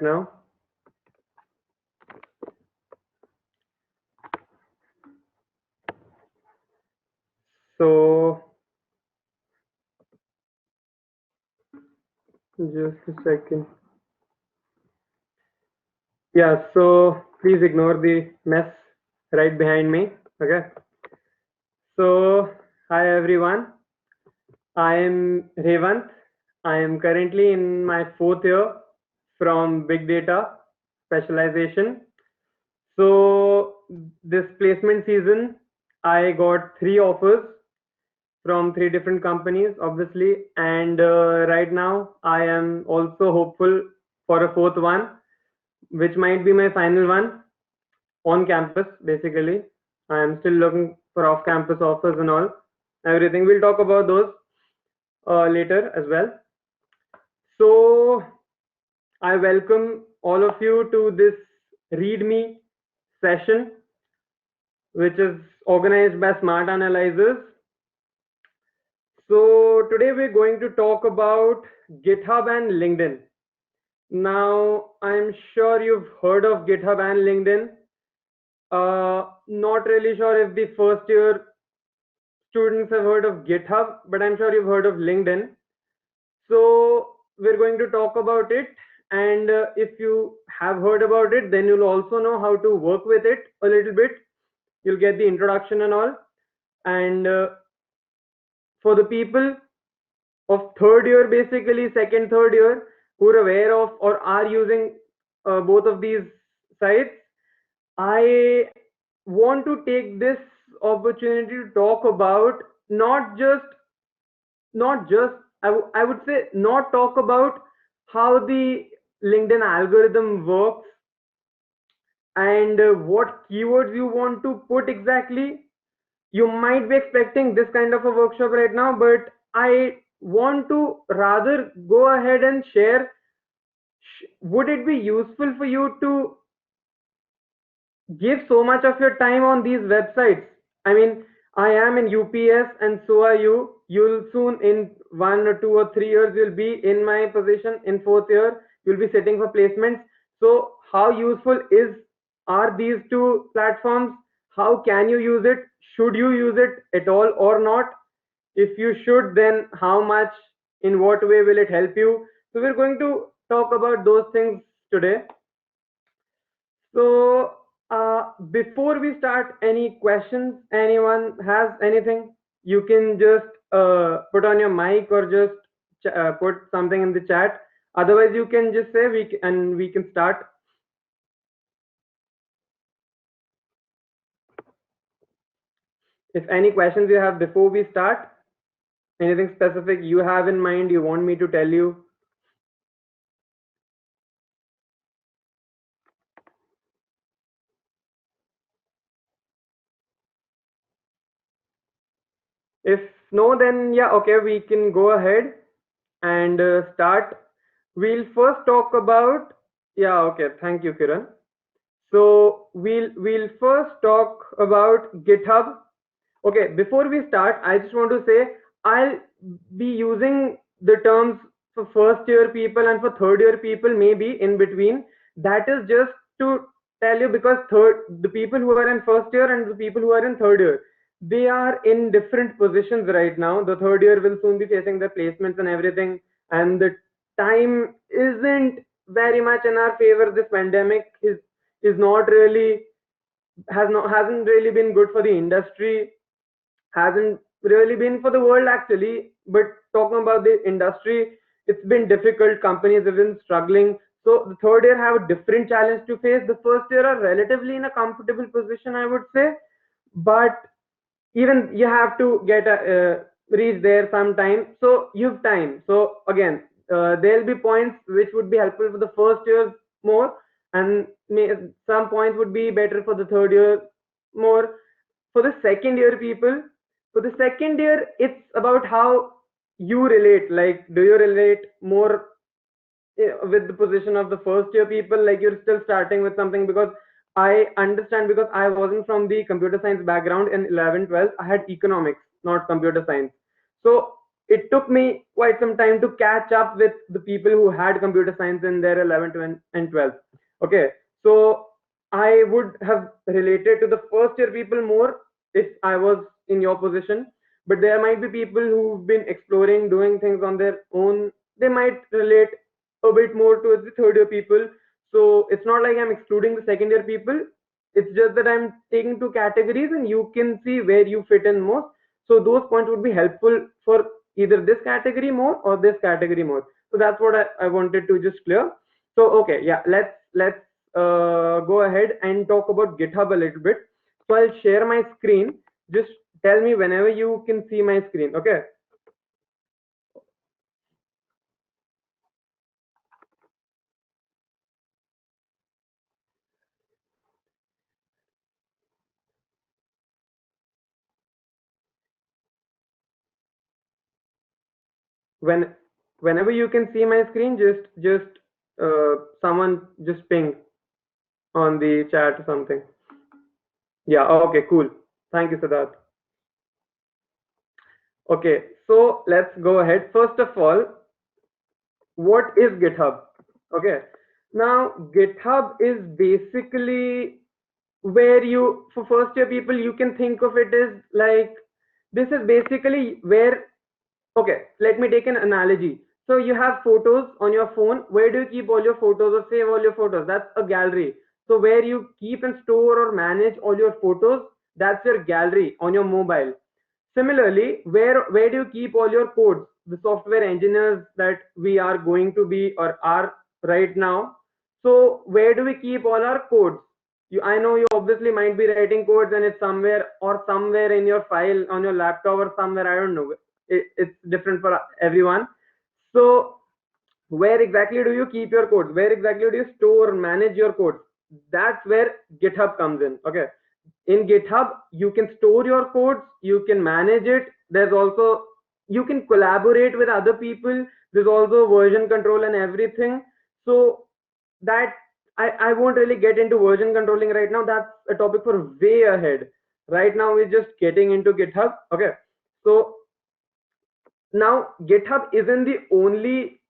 now. So just a second. Yeah, so please ignore the mess right behind me. Okay. So hi everyone. I am Revant. I am currently in my fourth year from Big Data specialization. So this placement season, I got three offers from three different companies, obviously. And right now, I am also hopeful for a fourth one, which might be my final one on campus, basically. I am still looking for off campus offers and all. Everything. We'll talk about those later as well. So, I welcome all of you to this README session, which is organized by Smart Analyzers. So today we're going to talk about GitHub and LinkedIn. Now, I'm sure you've heard of GitHub and LinkedIn. Not really sure if the first year students have heard of GitHub, but I'm sure you've heard of LinkedIn. So we're going to talk about it. And if you have heard about it, then you'll also know how to work with it a little bit. You'll get the introduction and all. And for the people of third year, basically second, third year, who are aware of or are using both of these sites, I want to take this opportunity to talk about not just I would say not talk about how the LinkedIn algorithm works and what keywords you want to put exactly. You might be expecting this kind of a workshop right now, but I want to rather go ahead and share. Would it be useful for you to give so much of your time on these websites? I mean, I am in UPS and so are you. You'll soon, in 1 or 2 or 3 years, you'll be in my position in fourth year. You'll be sitting for placements. So, how useful are these two platforms? How can you use it? Should you use it at all or not? If you should, then how much? In what way will it help you? So, we're going to talk about those things today. So, before we start, any questions? Anyone has anything? You can just put on your mic or just put something in the chat. Otherwise, you can just say and we can start. If any questions you have before we start, anything specific you have in mind, you want me to tell you. If no, then yeah, okay, we can go ahead and start. We'll first talk about, yeah, okay, thank you, Kiran. So we'll first talk about GitHub. Okay, before we start, I just want to say I'll be using the terms for first year people and for third year people maybe in between. That is just to tell you, because the people who are in first year and the people who are in third year, they are in different positions right now. The third year will soon be facing their placements and everything, and the time isn't very much in our favor. This pandemic is not really hasn't really been good for the industry, hasn't really been for the world actually, but talking about the industry, it's been difficult. Companies have been struggling. So the third year have a different challenge to face. The first year are relatively in a comfortable position, I would say, but even you have to get reach there sometime. So you have time. So again, there'll be points which would be helpful for the first year more, and some points would be better for the third year more. For the second year people, for the second year, it's about how you relate. Like, do you relate more with the position of the first year people? Like, you're still starting with something, because I understand, because I wasn't from the computer science background in 11 12. I had economics, not computer science. So it took me quite some time to catch up with the people who had computer science in their 11th and 12th. Okay, so I would have related to the first year people more if I was in your position, but there might be people who've been exploring, doing things on their own. They might relate a bit more towards the third year people. So it's not like I'm excluding the second year people. It's just that I'm taking two categories and you can see where you fit in most. So those points would be helpful for either this category more or this category more. So that's what I wanted to just clear. So okay, yeah, let's go ahead and talk about GitHub a little bit. So I'll share my screen. Just tell me whenever you can see my screen. Okay. When whenever you can see my screen, just someone just ping on the chat or something. Yeah. Okay. Cool. Thank you, Siddharth. Okay. So let's go ahead. First of all, what is GitHub? Okay. Now, GitHub is basically where you, for first year people, you can think of it as like, this is basically where, okay, let me take an analogy. So you have photos on your phone. Where do you keep all your photos or save all your photos? That's a gallery. So where you keep and store or manage all your photos, that's your gallery on your mobile. Similarly, where do you keep all your codes? The software engineers that we are going to be or are right now. So where do we keep all our codes? I know you obviously might be writing codes and it's somewhere in your file on your laptop or somewhere. I don't know. It's different for everyone. So where exactly do you keep your codes? Where exactly do you store, manage your codes? That's where GitHub comes in. Okay. In GitHub, you can store your codes, you can manage it. There's also, you can collaborate with other people. There's also version control and everything. So that I won't really get into version controlling right now. That's a topic for way ahead. Right now, we're just getting into GitHub. Okay. So now GitHub isn't the only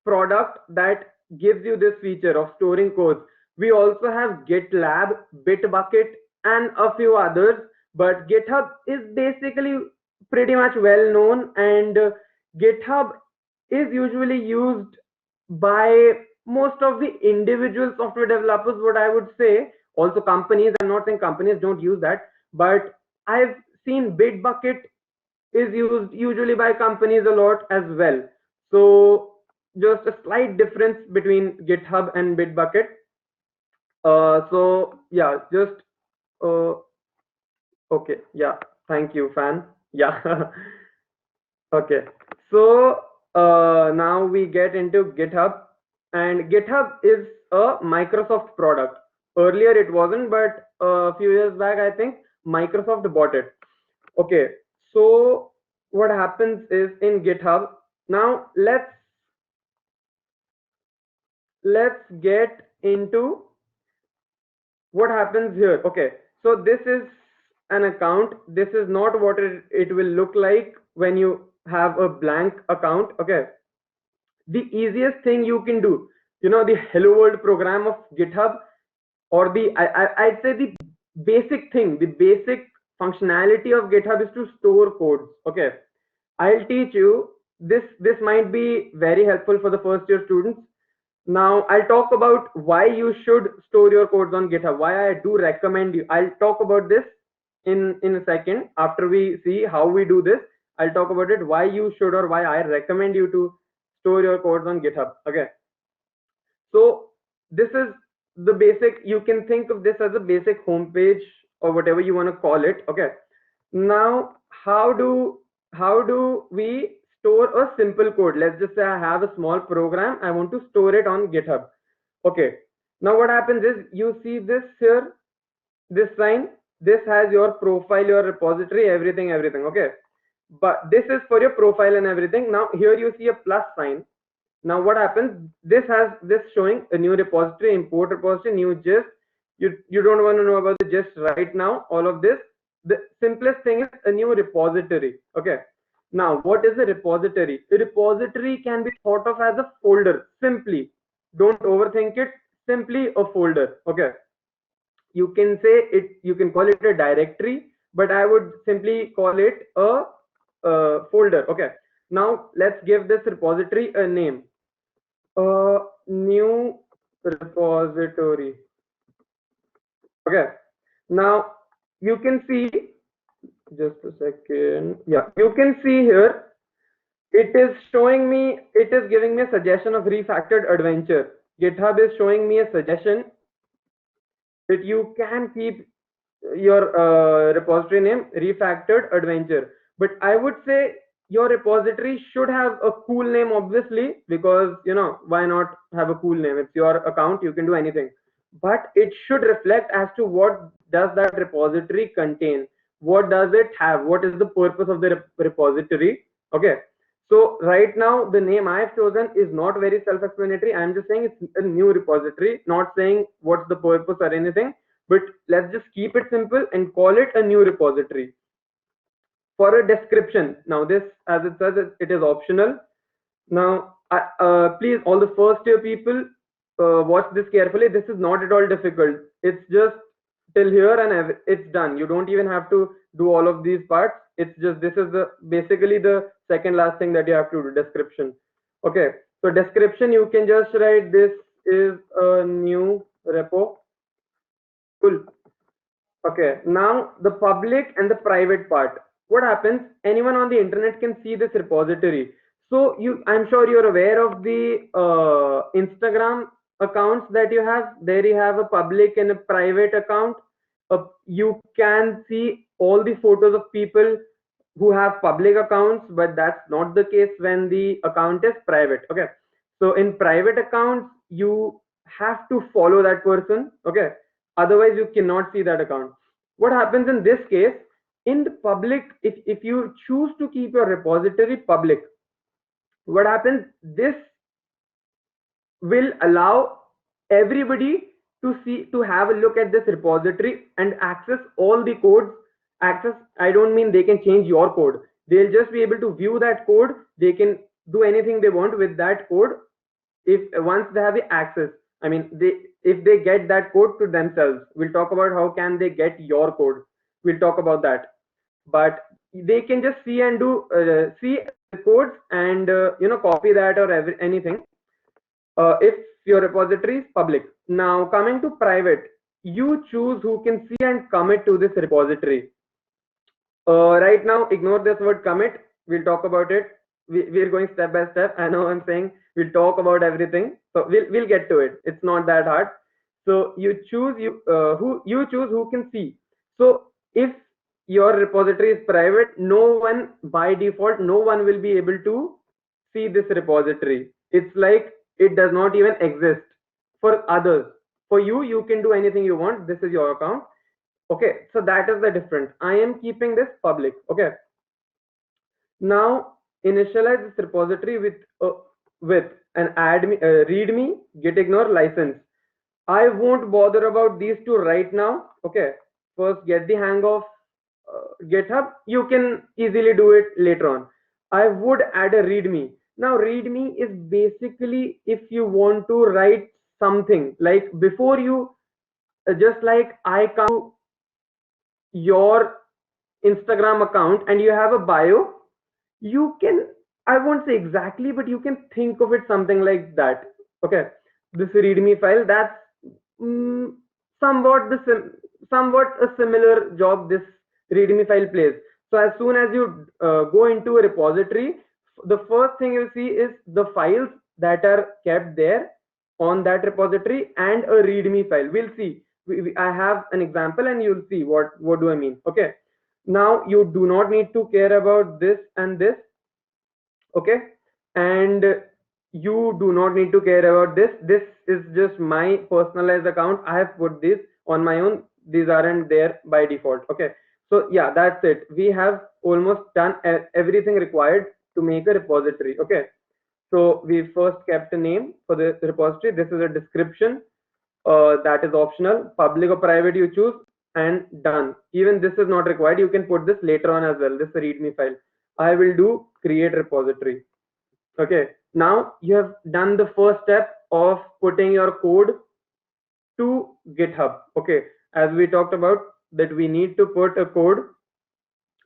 product that gives you this feature of storing codes. We also have GitLab, Bitbucket, and a few others, but GitHub is basically pretty much well known, and GitHub is usually used by most of the individual software developers, what I would say. Also companies, I'm not saying companies don't use that, but I've seen Bitbucket is used usually by companies a lot as well. So just a slight difference between GitHub and Bitbucket. So yeah, just uh, okay, yeah, thank you, fan. Yeah. Okay, so now we get into GitHub, and GitHub is a Microsoft product. Earlier it wasn't, but a few years back, I think Microsoft bought it. Okay, so what happens is in GitHub, now let's get into what happens here. Okay, so this is an account. This is not what it will look like when you have a blank account. Okay, the easiest thing you can do, the hello world program of GitHub, or I'd say the basic thing, the basic functionality of GitHub is to store codes. Okay, I'll teach you this. This might be very helpful for the first year students. Now I'll talk about why you should store your codes on GitHub, why I do recommend you. I'll talk about this in a second. After we see how we do this, I'll talk about it, why you should or why I recommend you to store your codes on GitHub. Okay, so this is the basic, you can think of this as a basic homepage or whatever you want to call it. Okay, now how do we store a simple code? Let's just say I have a small program, I want to store it on GitHub. Okay, now what happens is, you see this here, this sign, this has your profile, your repository, everything. Okay, but this is for your profile and everything. Now here you see a plus sign. Now what happens, this has this showing a new repository, import repository, new gist. You don't want to know about the gist right now, all of this. The simplest thing is a new repository. Okay, Now, what is a repository? A repository can be thought of as a folder. Simply, don't overthink it. Simply a folder. Okay. You can say it. You can call it a directory, but I would simply call it a folder. Okay. Now let's give this repository a name. A new repository. Okay. Now you can see, just a second. Yeah, you can see here it is showing me, it is giving me a suggestion of refactored adventure. GitHub is showing me a suggestion that you can keep your repository name refactored adventure, but I would say your repository should have a cool name, obviously, because why not have a cool name? It's your account, you can do anything, but it should reflect as to what does that repository contain, what does it have, what is the purpose of the repository. Okay, so right now the name I've chosen is not very self-explanatory. I'm just saying it's a new repository, not saying what's the purpose or anything, but let's just keep it simple and call it a new repository. For a description, now this, as it says, it is optional. Now please, all the first year people, watch this carefully. This is not at all difficult. It's just till here and it's done. You don't even have to do all of these parts. It's just, this is the basically the second last thing that you have to do, description. Okay, so description, you can just write this is a new repo. Cool. Okay, now the public and the private part. What happens? Anyone on the internet can see this repository. So I'm sure you're aware of the Instagram accounts that you have. There you have a public and a private account. You can see all the photos of people who have public accounts, but that's not the case when the account is private. Okay, so in private accounts, you have to follow that person. Okay, otherwise you cannot see that account. What happens in this case? In the public, if you choose to keep your repository public, what happens? This will allow everybody to have a look at this repository and access all the codes. Access, I don't mean they can change your code. They'll just be able to view that code. They can do anything they want with that code if once they have the access. I mean, if they get that code to themselves. We'll talk about how can they get your code. We'll talk about that. But they can just see and do see the codes and copy that or anything. If your repository is public. Now coming to private, you choose who can see and commit to this repository. Right now, ignore this word commit. We'll talk about it. We're going step by step. I know I'm saying we'll talk about everything, so we'll get to it. It's not that hard. So you choose who can see. So if your repository is private, no one by default, no one will be able to see this repository. It's like it does not even exist for others. For you, you can do anything you want. This is your account. Okay, so that is the difference. I am keeping this public. Okay. Now initialize this repository with an readme, git ignore, license. I won't bother about these two right now. Okay, first get the hang of GitHub. You can easily do it later on. I would add a readme. Now readme is basically if you want to write something, like before you just like I come to your Instagram account and you have a bio, you can, I won't say exactly, but you can think of it something like that. Okay, this readme file, that's somewhat a similar job this readme file plays. So as soon as you go into a repository, the first thing you see is the files that are kept there on that repository and a readme file. We'll see. I have an example and you'll see what do I mean. Okay, now you do not need to care about this and this. Okay, and you do not need to care about this. This is just my personalized account. I have put this on my own. These aren't there by default. Okay, so yeah, that's it. We have almost done everything required to make a repository. Okay, so we first kept a name for the repository. This is a description. That is optional. Public or private you choose, and done. Even this is not required. You can put this later on as well. This is a readme file. I will do create repository. Okay, now you have done the first step of putting your code to GitHub. Okay, as we talked about that we need to put a code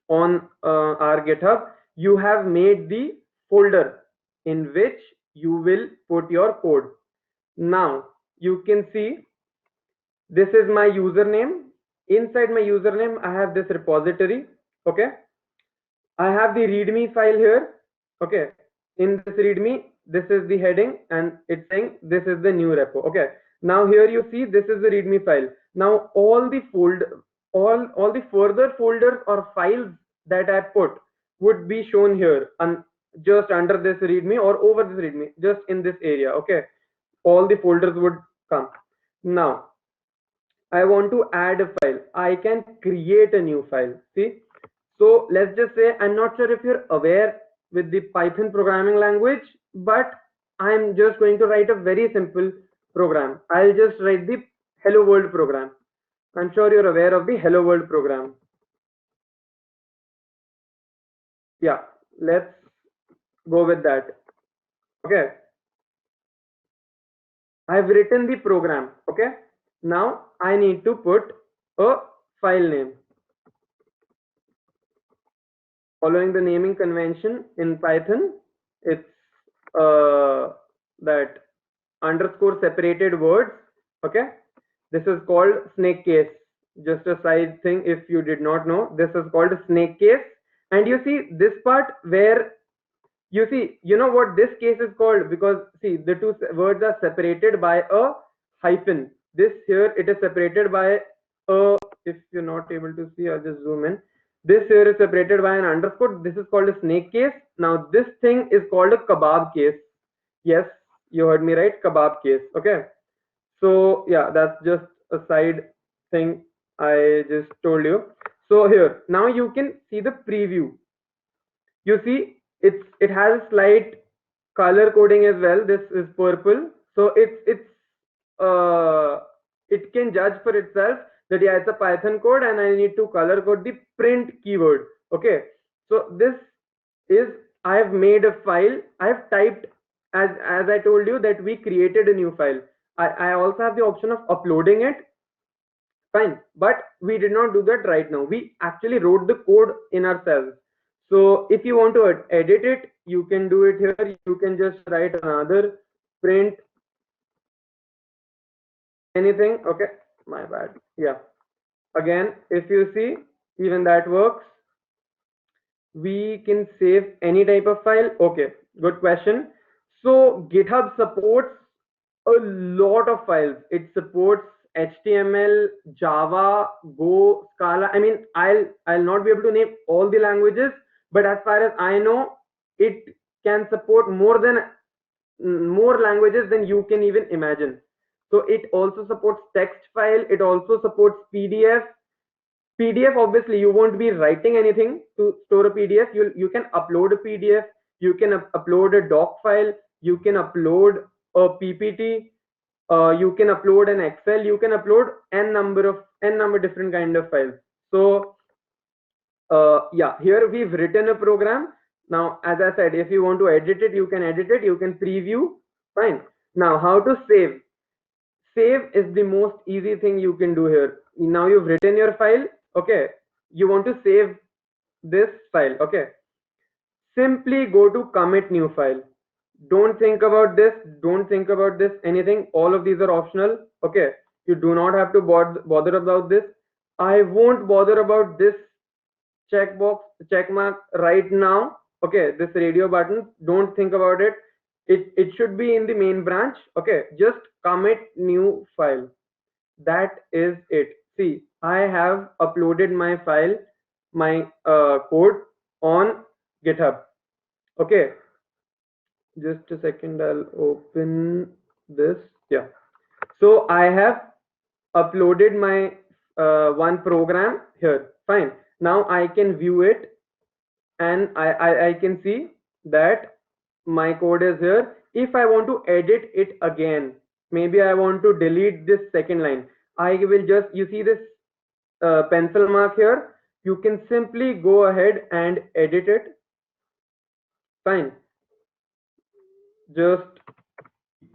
on our GitHub. You have made the folder in which you will put your code. Now you can see this is my username. Inside my username, I have this repository. Okay, I have the README file here. Okay, in this README, this is the heading and it's saying this is the new repo. Okay, now here you see this is the README file. Now all the further folders or files that I put would be shown here and just under this README or over this README, just in this area. Okay, all the folders would come. Now I want to add a file. I can create a new file. See, so let's just say, I'm not sure if you're aware with the Python programming language, but I'm just going to write a very simple program. I'll just write the hello world program. I'm sure you're aware of the hello world program. Yeah, let's go with that. Okay, I've written the program. Okay, now I need to put a file name. Following the naming convention in Python, it's that underscore separated words. Okay, this is called snake case. Just a side thing, if you did not know, this is called a snake case. And you see this part where you see, you know what this case is called, because see, the two words are separated by a hyphen. This here, it is separated by a, if you're not able to see, I'll just zoom in. This here is separated by an underscore. This is called a snake case. Now this thing is called a kebab case. Yes, you heard me right, kebab case. Okay, so yeah, that's just a side thing I just told you. So here, now you can see the preview. You see, it has a slight color coding as well. This is purple, so it can judge for itself that yeah, it's a Python code and I need to color code the print keyword. Okay, so this is, I have made a file. I have typed, as I told you that we created a new file. I also have the option of uploading it. Fine, but we did not do that right now. We actually wrote the code in ourselves. So if you want to edit it, you can do it here. You can just write another print anything. Okay, my bad. Yeah, again, if you see, even that works. We can save any type of file. Okay, good question. So GitHub supports a lot of files. It supports HTML, Java, Go, Scala. I mean, I'll not be able to name all the languages, but as far as I know, it can support more languages than you can even imagine. So it also supports text file. It also supports PDF. PDF, obviously you won't be writing anything to store a PDF. You can upload a PDF. You can upload a doc file. You can upload a PPT. You can upload an Excel. You can upload n number different kind of files. So yeah, here we've written a program. Now, as I said, if you want to edit it, you can edit it. You can preview. Fine. Now, how to save? Save is the most easy thing you can do here. Now you've written your file. Okay, you want to save this file. Okay, simply go to commit new file. Don't think about this. Don't think about this anything. All of these are optional. Okay, you do not have to bother about this. I won't bother about this check mark right now. Okay, this radio button, don't think about it. It should be in the main branch. Okay, just commit new file. That is it. See, I have uploaded my file, my code on GitHub. Okay, just a second, I'll open this. Yeah, so I have uploaded my one program here. Fine, now I can view it and I can see that my code is here. If I want to edit it again, maybe I want to delete this second line, I will just, you see this pencil mark here, you can simply go ahead and edit it. Fine. Just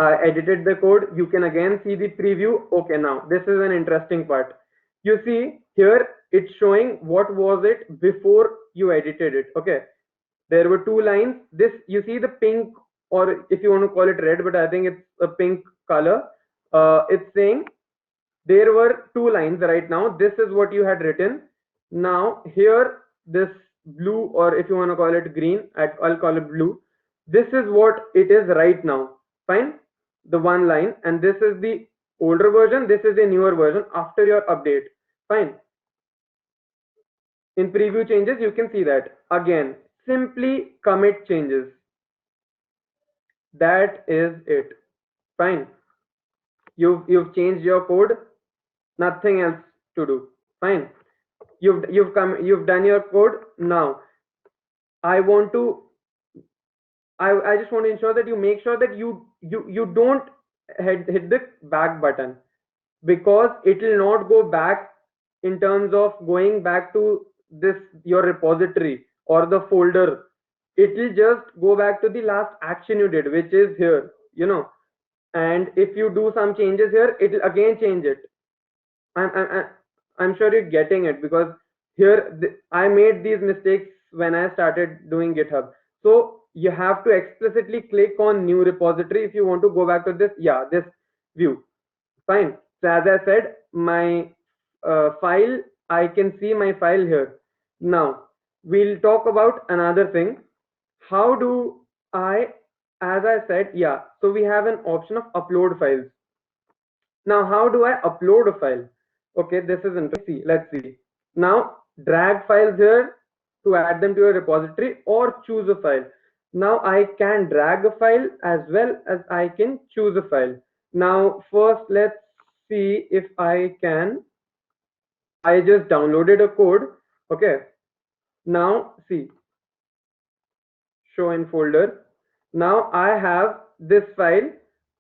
I edited the code. You can again see the preview. Okay, now this is an interesting part. You see here it's showing what was it before you edited it. Okay, there were two lines. This, you see the pink, or if you want to call it red, but I think it's a pink color. It's saying there were two lines right now. This is what you had written. Now here this blue, or if you want to call it green, I'll call it blue. This is what it is right now. Fine, the one line, and this is the older version, this is the newer version after your update. Fine. In preview changes you can see that. Again, simply commit changes. That is it. Fine. You've changed your code, nothing else to do. Fine. You've done your code. Now I want to I just want to ensure that you make sure that you don't hit the back button, because it will not go back in terms of going back to this your repository or the folder. It will just go back to the last action you did, which is here, and if you do some changes here, it will again change it. I'm sure you're getting it, because here I made these mistakes when I started doing GitHub. So you have to explicitly click on new repository if you want to go back to this, this view. Fine. So as I said, my file, I can see my file here. Now we'll talk about another thing. How do as I said, so we have an option of upload files. Now how do I upload a file? Okay, this is interesting. Let's see. Now drag files here to add them to a repository, or choose a file. Now I can drag a file as well as I can choose a file. Now first let's see if I can. I just downloaded a code. Okay, now see, show in folder. Now I have this file.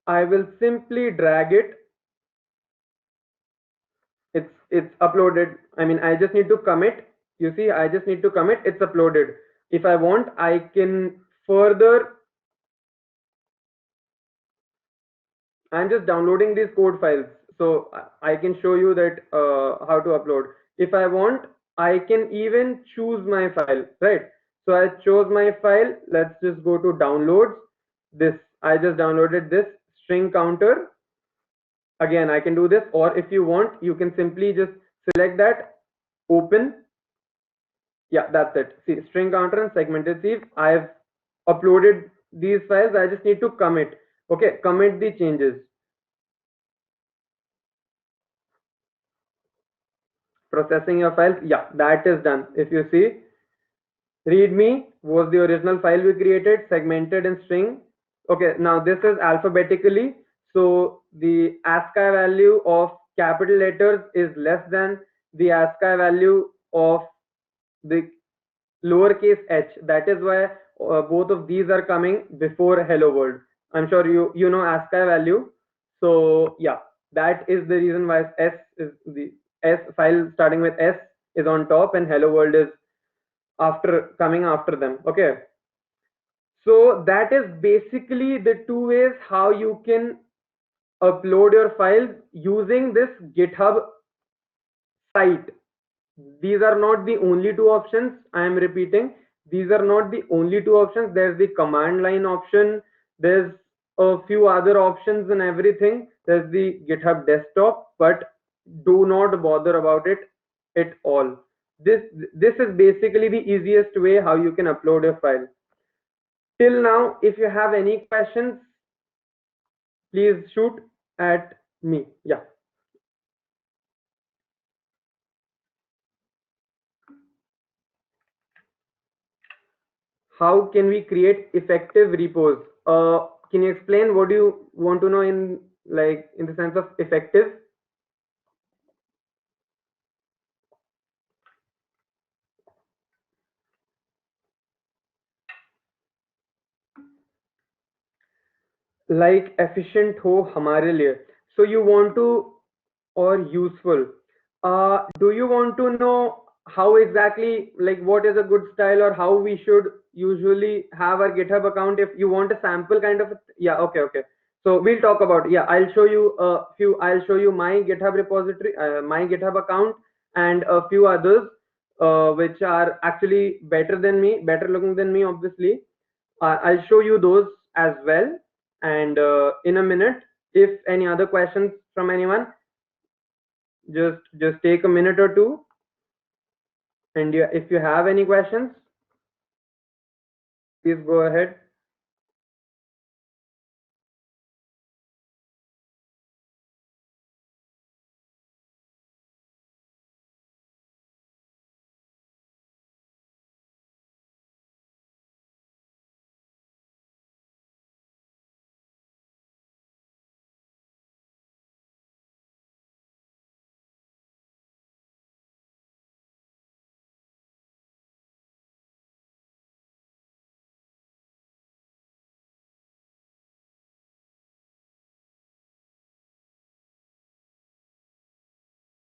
I will simply drag it. It's uploaded. I mean, I just need to commit. You see, I just need to commit. It's uploaded. If I want, I can further. I'm just downloading these code files, so I can show you that how to upload. If I want, I can even choose my file, right? So I chose my file. Let's just go to downloads. This, I just downloaded this string counter. Again, I can do this, or if you want, you can simply just select that, open. That's it. See, string counter and segmented sieve. I've uploaded these files. I just need to commit. Okay, commit the changes. Processing your files. That is done. If you see, readme was the original file we created, segmented in string. Okay, now this is alphabetically. So the ASCII value of capital letters is less than the ASCII value of the lowercase h. That is why both of these are coming before hello world. I'm sure you know ASCII value. So that is the reason why s is the s file starting with s is on top and hello world is coming after them. Okay, so that is basically the two ways how you can upload your files using this GitHub site. These are not the only two options. I am repeating, these are not the only two options. There's the command line option, there's a few other options and everything. There's the GitHub desktop, but do not bother about it at all. This is basically the easiest way how you can upload your file. Till now, if you have any questions, please shoot at me. How can we create effective repos? Can you explain what do you want to know in the sense of effective? Like efficient हो हमारे लिए. So you want to, or useful. Do you want to know how exactly, like what is a good style or how we should usually have our GitHub account. If you want a sample kind of, yeah, okay. So we'll talk about, yeah, I'll show you I'll show you my GitHub repository, my GitHub account, and a few others, which are actually better than me, better looking than me, obviously. I'll show you those as well. And in a minute, if any other questions from anyone, just take a minute or two. And yeah, if you have any questions, please go ahead.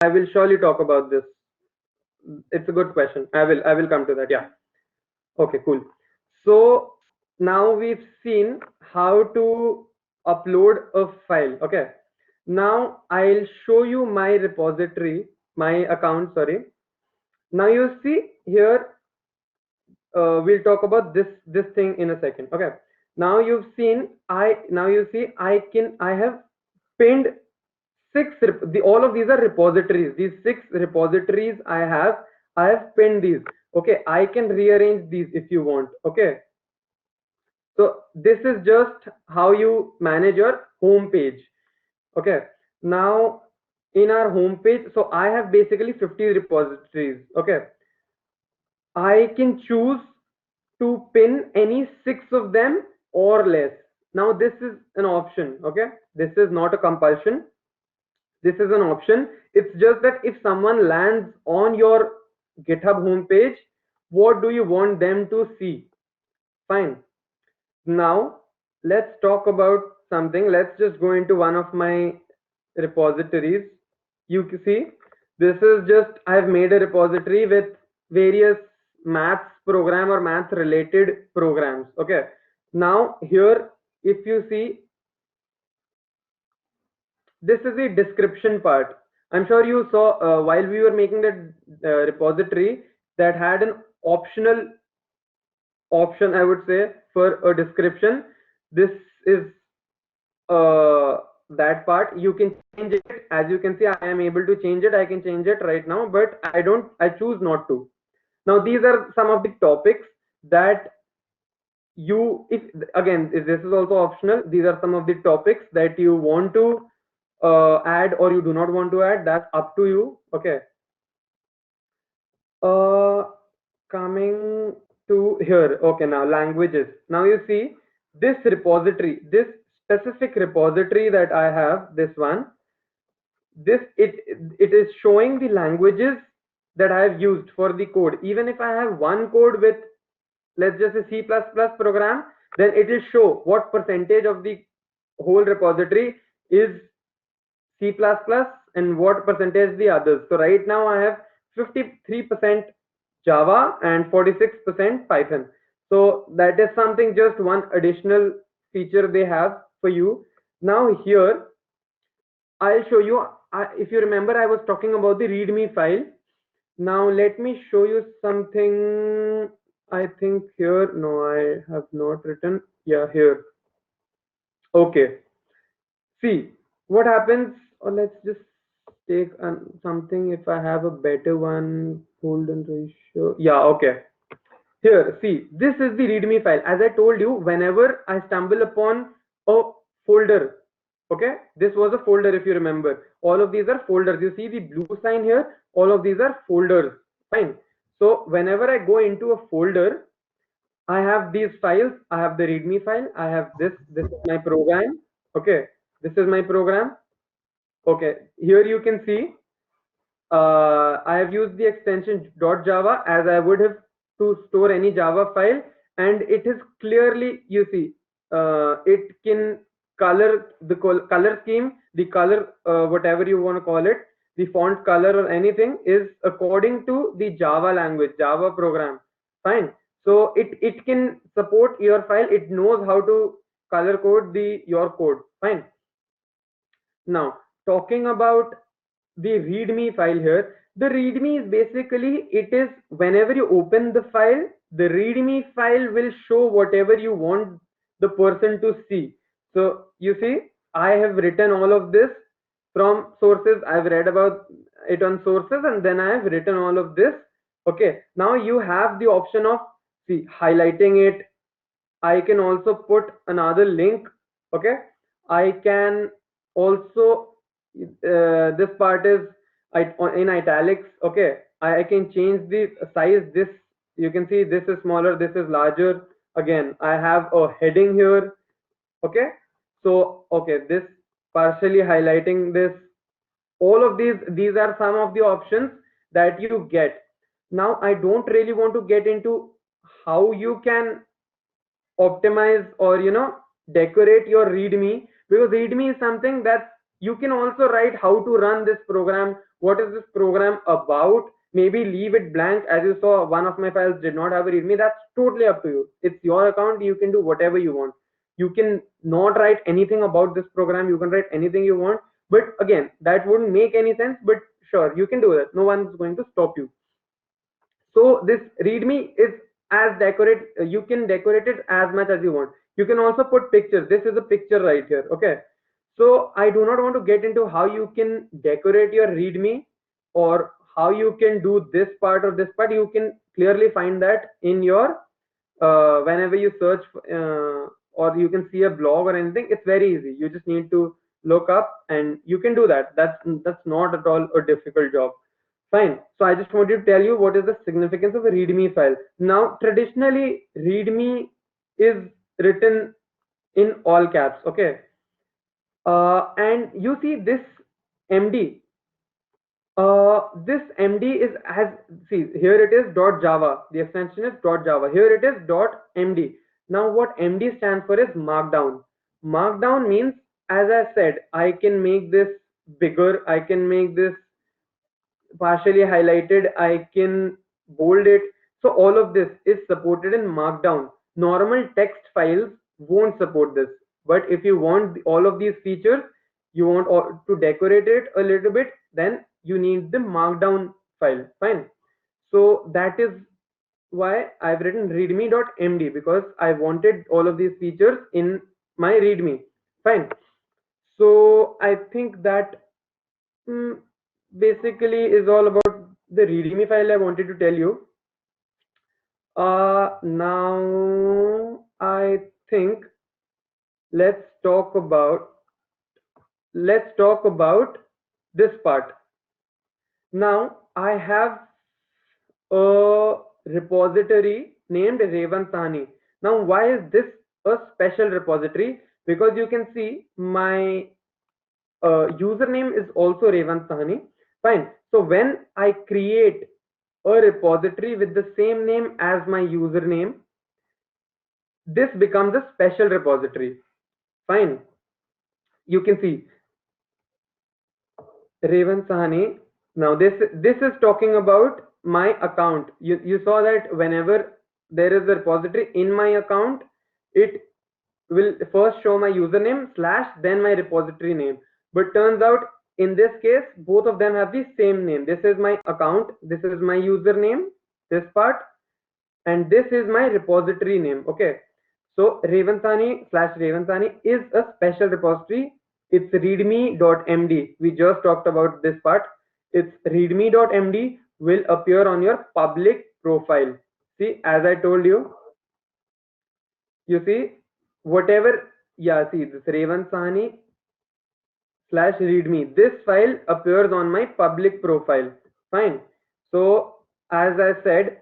I will surely talk about this. It's a good question. I will come to that. Yeah. Okay, cool. So now we've seen how to upload a file. Okay. Now I'll show you my repository, my account, sorry. Now you see here, we'll talk about this thing in a second. Okay. Now you've seen, now you see I have pinned all of these are repositories. These 6 repositories I have pinned these. Okay, I can rearrange these if you want. Okay, so this is just how you manage your home page. Okay, now in our home page, so I have basically 50 repositories. Okay, I can choose to pin any 6 of them or less. Now this is an option. Okay, this is not a compulsion. This is an option. It's just that if someone lands on your GitHub homepage, what do you want them to see? Fine. Now let's talk about something. Let's just go into one of my repositories. You can see this is just, I've made a repository with various maths program or maths related programs. Okay. Now here, if you see, this is the description part. I'm sure you saw while we were making that repository that had an optional option, I would say, for a description. This is that part. You can change it. As you can see, I am able to change it. I can change it right now, but I choose not to. Now these are some of the topics that if again, if this is also optional, these are some of the topics that you want to add or you do not want to add. That's up to you. Okay. Coming to here. Okay, now languages. Now you see this repository, this specific repository that I have, this one, it is showing the languages that I have used for the code. Even if I have one code with, let's just say, C++ program, then it will show what percentage of the whole repository is C++ and what percentage the others. So right now I have 53% Java and 46% Python. So that is something, just one additional feature they have for you. Now here I'll show you, if you remember, I was talking about the readme file. Now let me show you something. I think here, no, I have not written. Yeah, here. Okay. See what happens, or let's just take something. If I have a better one, golden ratio. Yeah, okay. Here, see, this is the readme file. As I told you, whenever I stumble upon a folder, okay, this was a folder, if you remember. All of these are folders. You see the blue sign here, all of these are folders. Fine. So whenever I go into a folder, I have these files. I have the readme file. I have this is my program. Okay, this is my program. Okay, here you can see I have used the extension .java as I would have to store any Java file, and it is clearly, you see, it can color the color scheme, the color, whatever you want to call it, the font color or anything is according to the Java language, Java program. Fine. So it can support your file. It knows how to color code your code. Fine. Now, talking about the readme file here, the readme is basically, it is whenever you open the file, the readme file will show whatever you want the person to see. So you see, I have written all of this from sources. I've read about it on sources, and then I have written all of this. Okay, now you have the option of, see, highlighting it. I can also put another link. Okay, I can also, this part is in italics. Okay, I can change the size. This, you can see, this is smaller, this is larger. Again, I have a heading here. Okay, so okay, this partially highlighting this. All of these are some of the options that you get. Now I don't really want to get into how you can optimize or decorate your readme, because readme is something that you can also write how to run this program, what is this program about. Maybe leave it blank. As you saw, one of my files did not have a readme. That's totally up to you. It's your account. You can do whatever you want. You can not write anything about this program. You can write anything you want, but again, that wouldn't make any sense. But sure, you can do that. No one's going to stop you. So this readme is as decorate, you can decorate it as much as you want. You can also put pictures. This is a picture right here. Okay, so I do not want to get into how you can decorate your readme or how you can do this part or this part. You can clearly find that in your whenever you search, or you can see a blog or anything. It's very easy. You just need to look up and you can do that. That's not at all a difficult job. Fine. So I just wanted to tell you what is the significance of a README file. Now, traditionally, README is written in all caps. Okay. And you see this MD. This MD is, has, see, here it is .java. The extension is .java. Here it is .md. Now, what MD stands for is Markdown. Markdown means, as I said, I can make this bigger. I can make this partially highlighted, I can bold it. So all of this is supported in Markdown. Normal text files won't support this, but if you want all of these features, you want to decorate it a little bit, then you need the Markdown file. Fine. So that is why I've written readme.md, because I wanted all of these features in my readme. Fine. So I think that basically is all about the readme file I wanted to tell you. Now I think let's talk about this part. Now I have a repository named Revansani. Now why is this a special repository? Because you can see my username is also Revansani. Fine. So when I create a repository with the same name as my username, this becomes a special repository. Fine. You can see Revansani. Now this is talking about my account. You saw that whenever there is a repository in my account, it will first show my username / then my repository name. But turns out in this case, both of them have the same name. This is my account, this is my username, this part, and this is my repository name. Okay, so Revansani / Revansani is a special repository. It's readme.md. We just talked about this part. It's readme.md will appear on your public profile. See, as I told you, you see, whatever, yeah, see, this Revansani / readme, this file appears on my public profile. Fine. So as I said,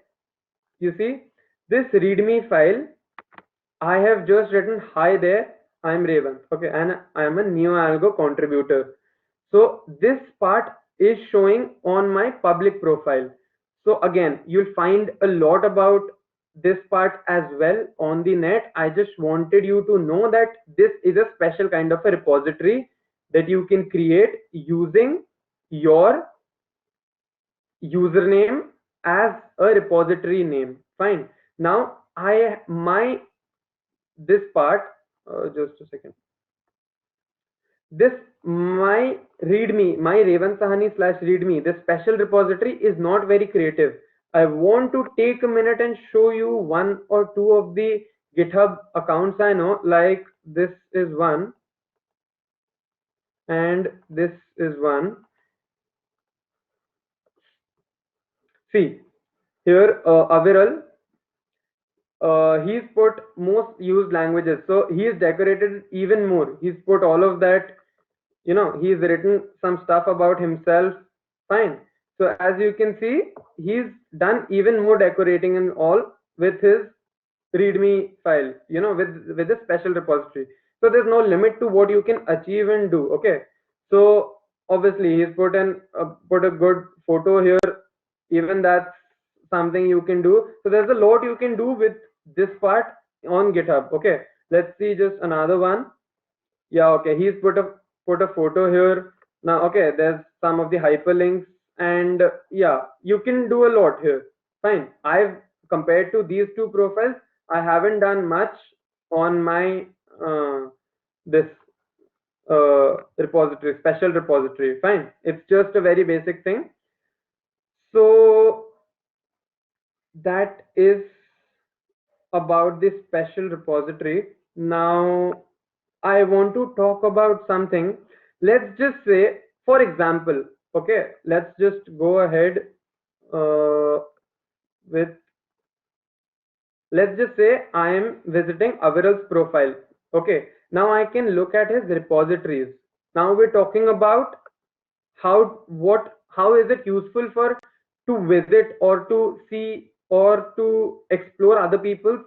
you see, this readme file, I have just written, hi there, I'm Revans. Okay, and I am a NeoAlgo contributor. So this part is showing on my public profile. So again, you'll find a lot about this part as well on the net. I just wanted you to know that this is a special kind of a repository that you can create using your username as a repository name. Fine. Now this part, just a second. This my readme, my Revant Sahani / readme, this special repository is not very creative. I want to take a minute and show you one or two of the GitHub accounts I know, like this is one and this is one. See here, Aviral, he's put most used languages, so he's decorated even more. He's put all of that, he's written some stuff about himself. Fine. So as you can see, he's done even more decorating and all with his readme file, with a special repository. So there's no limit to what you can achieve and do. Okay. So obviously he's put a good photo here. Even that's something you can do. So there's a lot you can do with this part on GitHub. Okay. Let's see just another one. Yeah, okay, he's put a photo here. Now, okay, there's some of the hyperlinks, and yeah, you can do a lot here. Fine. I've compared to these two profiles, I haven't done much on my this repository, special repository. Fine. It's just a very basic thing. So that is about this special repository. Now I want to talk about something. Let's just say, for example, okay, let's just go ahead with, let's just say I am visiting Aviral's profile. Okay, now I can look at his repositories. Now we're talking about how is it useful for to visit or to see or to explore other people's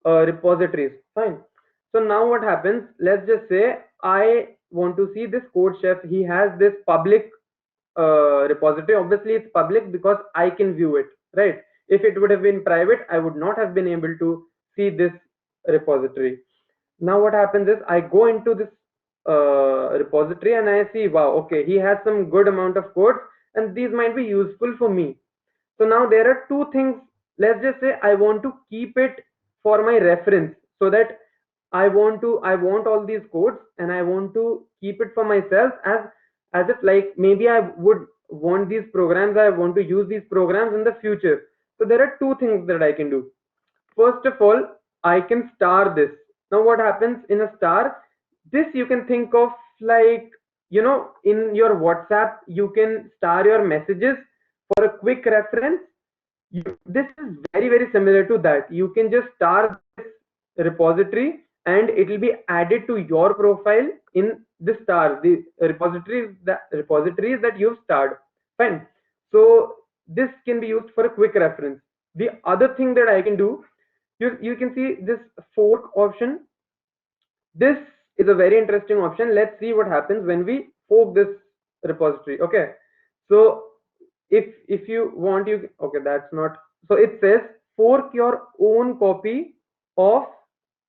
repositories. Fine. So now what happens? Let's just say I want to see this code chef. He has this public repository. Obviously, it's public because I can view it, right? If it would have been private, I would not have been able to see this repository. Now what happens is I go into this repository and I see, wow, okay, he has some good amount of codes and these might be useful for me. So now there are two things. Let's just say I want to keep it for my reference, so that I want all these codes and I want to keep it for myself, as if like maybe I would want these programs, I want to use these programs in the future. So there are two things that I can do. First of all, I can star this. Now what happens in a star? This you can think of like, in your WhatsApp, you can star your messages for a quick reference. This is very, very similar to that. You can just star this repository and it will be added to your profile in the star, the repositories that you've starred. Fine. So this can be used for a quick reference. The other thing that I can do, you can see this fork option. This is a very interesting option. Let's see what happens when we fork this repository. Okay, so if you want, you okay, that's not, so it says fork your own copy of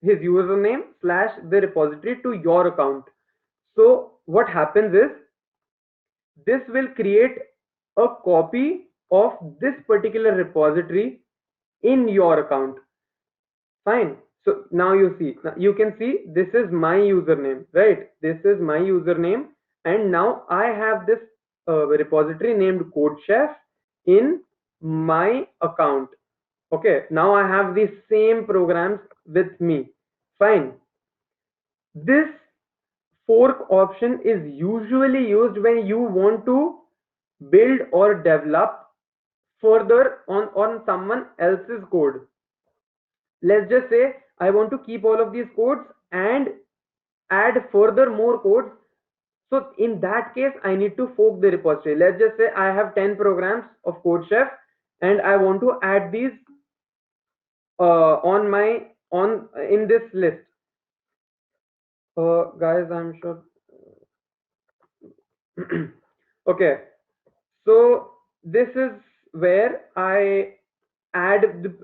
his username / the repository to your account. So what happens is this will create a copy of this particular repository in your account. Fine. So now you can see this is my username, right? This is my username, and now I have this repository named CodeChef in my account. Okay, now I have the same programs with me. Fine. This fork option is usually used when you want to build or develop further on someone else's code. Let's just say I want to keep all of these codes and add further more codes. So in that case, I need to fork the repository. Let's just say I have 10 programs of CodeChef and I want to add these in this list. Guys, I'm sure. Okay, so this is where I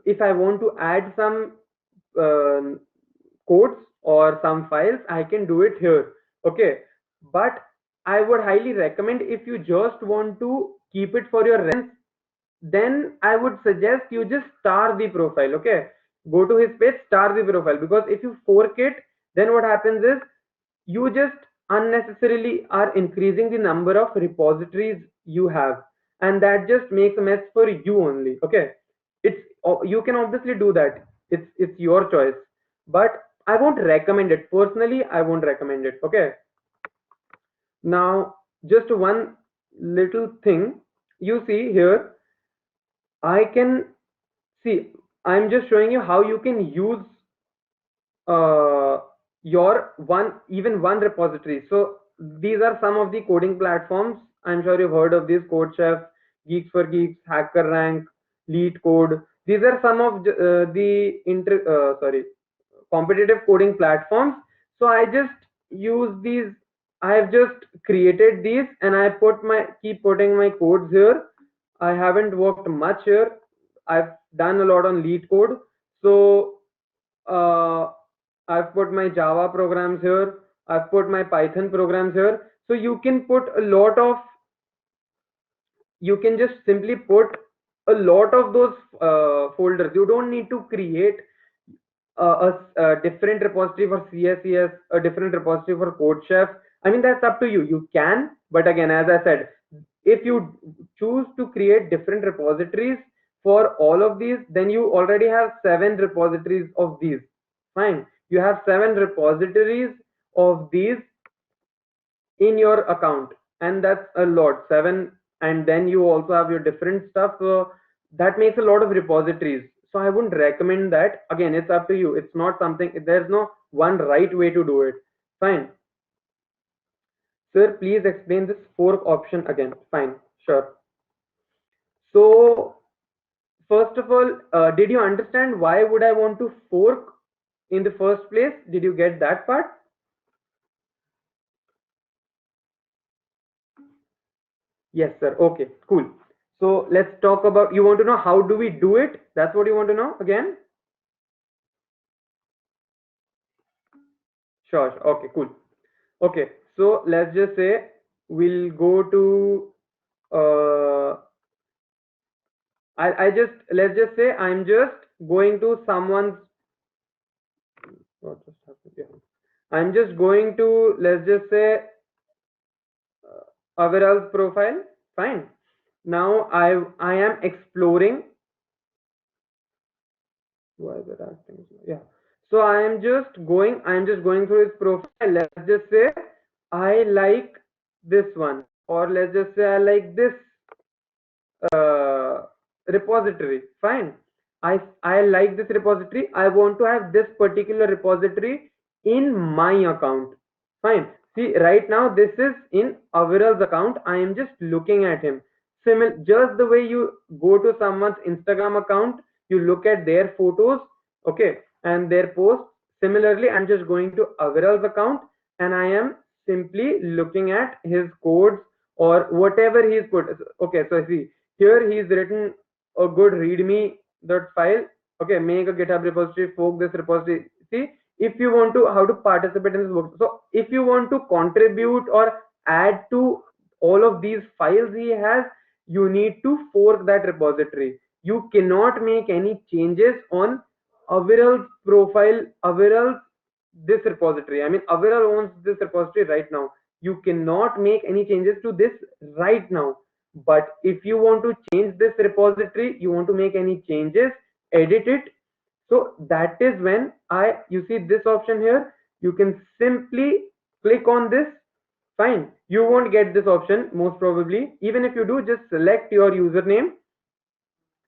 if I want to add some codes or some files, I can do it here. Okay, but I would highly recommend, if you just want to keep it for your reference, then I would suggest you just star the profile. Okay, go to his page, star the profile, because if you fork it, then what happens is you just unnecessarily are increasing the number of repositories you have, and that just makes a mess for you only. Okay, it's you can obviously do that, it's your choice, but I won't recommend it personally. I won't recommend it. Okay, now just one little thing. You see here, I can see, I'm just showing you how you can use uh, your even one repository. So these are some of the coding platforms. I'm sure you've heard of these: CodeChef, Geeks for Geeks, HackerRank, LeetCode. These are some of the competitive coding platforms. So I just use these. I have just created these, and I keep putting my codes here. I haven't worked much here. I've done a lot on LeetCode. So uh, I've put my Java programs here. I've put my Python programs here. So you can put a lot of, you can just simply put a lot of those folders. You don't need to create a different repository for CSES, a different repository for CodeChef. I mean, that's up to you. You can, but again, as I said, if you choose to create different repositories for all of these, then you already have 7 repositories of these. Fine. You have 7 repositories of these in your account, and that's a lot. 7, and then you also have your different stuff. So that makes a lot of repositories. So I wouldn't recommend that. Again, it's up to you. It's not something, there's no one right way to do it. Fine. Sir, please explain this fork option again. Fine, sure. So first of all, did you understand why would I want to fork in the first place? Did you get that part? Yes, sir. Okay, cool. So let's talk about, you want to know how do we do it? That's what you want to know again? Sure, sure. Okay, cool. Okay, so let's just say we'll go to, I just, let's just say I'm just going to someone's, what just happened? Yeah. I'm just going to, let's just say, Aviral's profile. Fine. Now I am exploring. Why is it asking? Yeah. So I am just going through his profile. Let's just say I like this one, or let's just say I like this uh, repository. Fine. I like this repository. I want to have this particular repository in my account. Fine. See, right now this is in Aviral's account. I am just looking at him. Just the way you go to someone's Instagram account, you look at their photos, okay, and their posts. Similarly, I'm just going to Aviral's account, and I am simply looking at his codes or whatever he's put. Okay, so see, here he's written a good readme file. Okay, make a GitHub repository, fork this repository. See, if you want to, how to participate in this work. So if you want to contribute or add to all of these files he has, you need to fork that repository. You cannot make any changes on Aviral's profile, Aviral's this repository. I mean, Aviral owns this repository right now. You cannot make any changes to this right now. But if you want to change this repository, you want to make any changes, edit it. So that is when you see this option here, you can simply click on this. Fine. You won't get this option most probably. Even if you do, just select your username.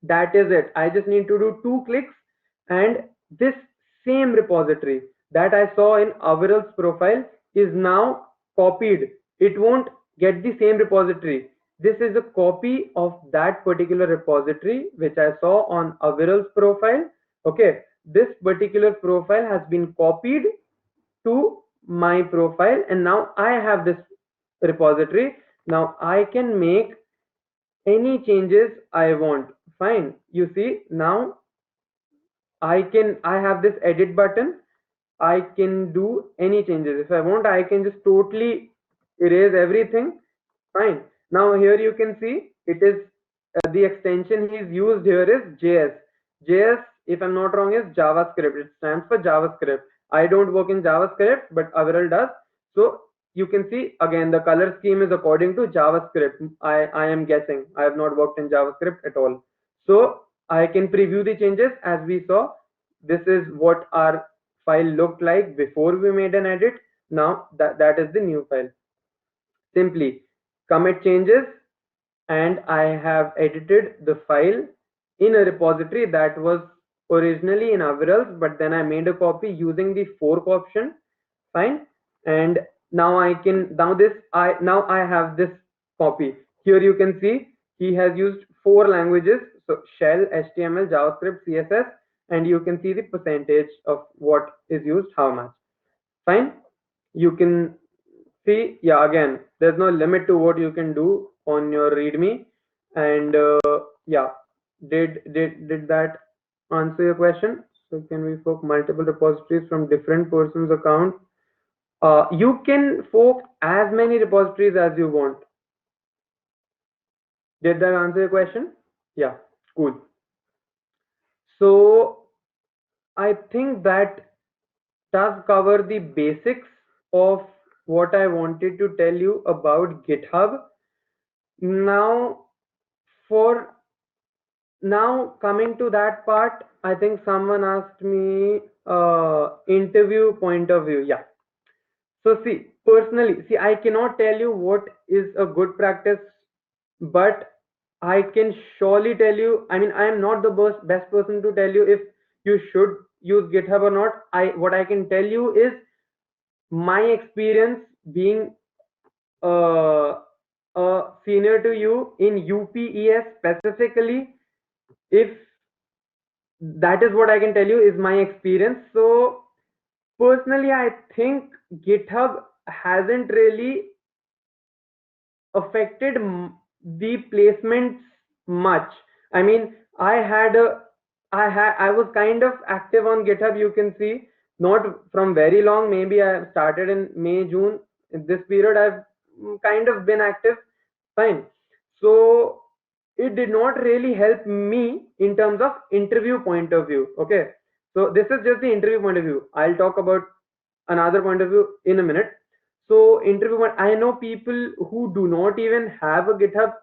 That is it. I just need to do 2 clicks, and this same repository that I saw in Aviral's profile is now copied. It won't get the same repository. This is a copy of that particular repository which I saw on Aviral's profile. Okay, this particular profile has been copied to my profile, and now I have this repository. Now I can make any changes I want. Fine. You see, now I have this edit button. I can do any changes. If I want, I can just totally erase everything. Fine. Now here you can see it is the extension he's used here is JS. JS, if I'm not wrong, is JavaScript. It stands for JavaScript. I don't work in JavaScript, but Aviral does. So you can see again the color scheme is according to JavaScript. I am guessing. I have not worked in JavaScript at all. So I can preview the changes. As we saw, this is what our file looked like before we made an edit. Now that is the new file. Simply commit changes, and I have edited the file in a repository that was originally in Avirals, but then I made a copy using the fork option. Fine. And now I have this copy. Here you can see he has used 4 languages. So shell, HTML, JavaScript, CSS, and you can see the percentage of what is used, how much. Fine. You can see, yeah, again, there's no limit to what you can do on your README. And yeah, did that answer your question? So can we fork multiple repositories from different person's account? You can fork as many repositories as you want. Did that answer your question? Yeah, cool. So I think that does cover the basics of what I wanted to tell you about GitHub. Now, coming to that part, I think someone asked me interview point of view. Yeah. So see, personally, see, I cannot tell you what is a good practice, but I can surely tell you. I mean, I am not the best person to tell you if you should use GitHub or not. What I can tell you is my experience being a senior to you in UPES specifically. If that is what I can tell you is my experience. So personally, I think GitHub hasn't really affected the placements much. I mean, I was kind of active on GitHub. You can see, not from very long. Maybe I started in May, June. In this period, I've kind of been active. Fine. So it did not really help me in terms of interview point of view. Okay. So this is just the interview point of view. I'll talk about another point of view in a minute. So interview, I know people who do not even have a GitHub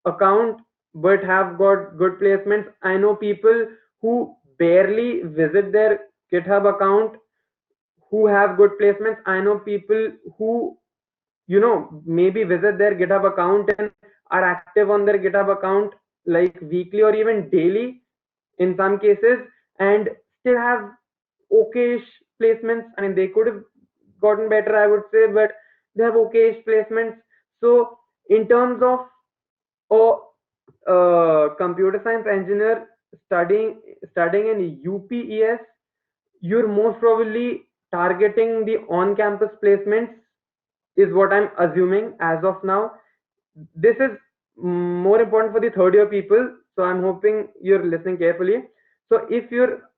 account but have got good placements. I know people who barely visit their GitHub account who have good placements. I know people who, maybe visit their GitHub account and are active on their GitHub account like weekly or even daily in some cases, and still have okayish placements. I mean, they could have gotten better, I would say, but they have okayish placements. So in terms of a computer science engineer studying in UPES, you're most probably targeting the on-campus placements, is what I'm assuming as of now. This is more important for the third year people, so I'm hoping you're listening carefully. So if you're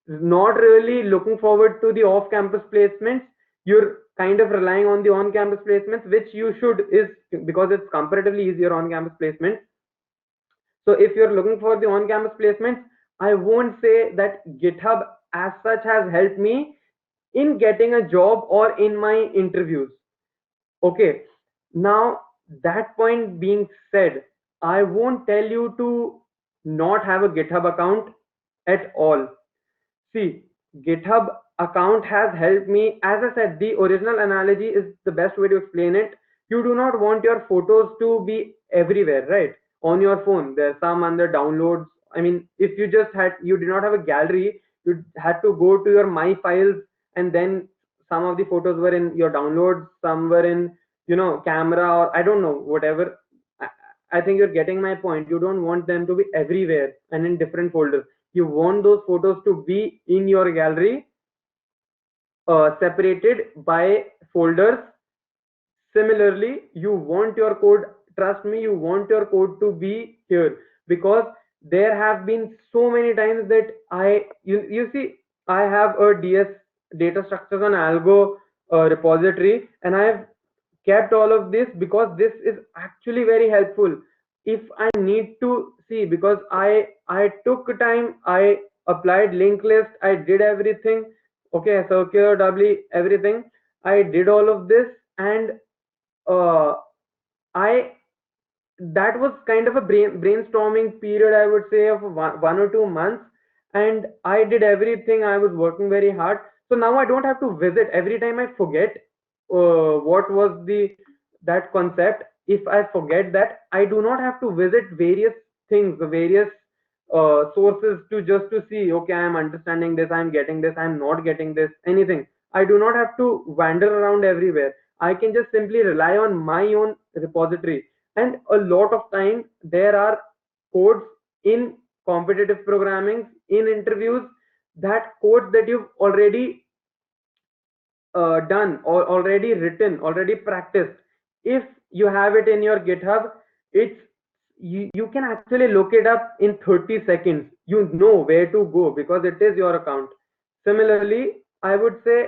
not really looking forward to the off-campus placements, you're kind of relying on the on-campus placements, which you should, is because it's comparatively easier on-campus placement. So if you're looking for the on-campus placements, I won't say that GitHub as such has helped me in getting a job or in my interviews. Okay, now that point being said, I won't tell you to not have a GitHub account at all. See, GitHub account has helped me. As I said, the original analogy is the best way to explain it. You do not want your photos to be everywhere, right? On your phone, there's some under downloads. I mean, if you did not have a gallery, you had to go to your My Files, and then some of the photos were in your downloads, some were in, camera, or I don't know, whatever. I think you're getting my point. You don't want them to be everywhere and in different folders. You want those photos to be in your gallery, separated by folders. Similarly, you want your code, trust me, you want your code to be here, because there have been so many times that you see, I have a DS, data structures on algo repository, and I have kept all of this because this is actually very helpful. if I need to see, because I took time, I applied linked list, I did everything, okay, circular doubly everything, I did all of this, and uh, I that was kind of a brainstorming period, I would say, of 1 or 2 months, and I did everything. I was working very hard, so now I don't have to visit every time I forget what was the that concept. If I forget that, I do not have to visit various things, the various sources, to just to see, okay, I am understanding this, I am getting this, I am not getting this, anything. I do not have to wander around everywhere. I can just simply rely on my own repository. And a lot of time there are codes in competitive programming, in interviews, that codes that you've already done or already written, already practiced. If you have it in your GitHub, it's you can actually look it up in 30 seconds. You know where to go because it is your account. Similarly, I would say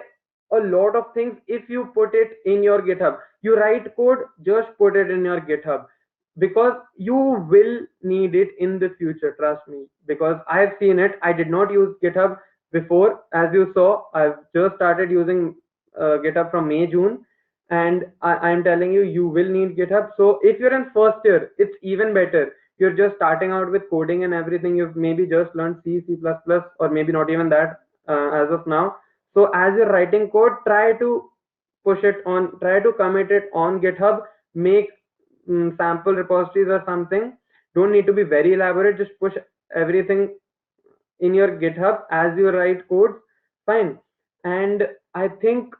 a lot of things, if you put it in your GitHub, you write code, just put it in your GitHub, because you will need it in the future, trust me, because I've seen it. I did not use GitHub before. As you saw, I've just started using GitHub from May, June, and I'm telling you, you will need GitHub. So if you're in first year, it's even better. You're just starting out with coding and everything. You've maybe just learned C, C++, or maybe not even that as of now. So as you're writing code, try to commit it on GitHub. Make sample repositories or something. Don't need to be very elaborate. Just push everything in your GitHub as you write code. Fine. And I think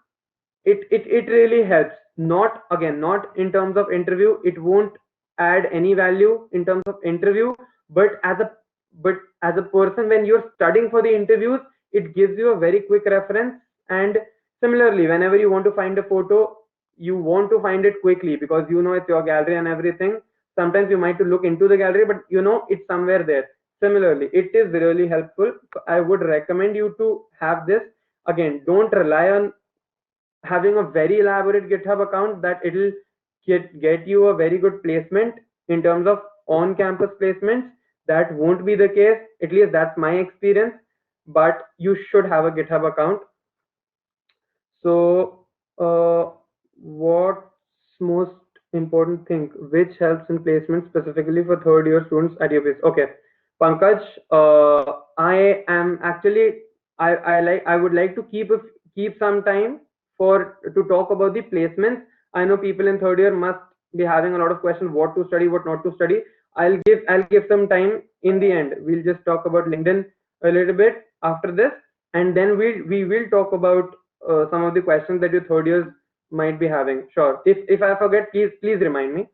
it really helps. Not, again, not in terms of interview, it won't add any value in terms of interview, but as a person, when you're studying for the interviews, it gives you a very quick reference. And similarly, whenever you want to find a photo, you want to find it quickly because you know it's your gallery and everything. Sometimes you might to look into the gallery, but you know it's somewhere there. Similarly, it is really helpful. So I would recommend you to have this. Again, don't rely on having a very elaborate GitHub account that it'll get you a very good placement in terms of on-campus placements. That won't be the case. At least that's my experience. But you should have a GitHub account. So, what's most important thing which helps in placement specifically for third year students at UPS? Okay, Pankaj, I am actually I would like to keep some time for to talk about the placements. I know people in third year must be having a lot of questions: what to study, what not to study. I'll give some time in the end. We'll just talk about LinkedIn a little bit after this, and then we will talk about some of the questions that your third years might be having. Sure. If I forget, please remind me.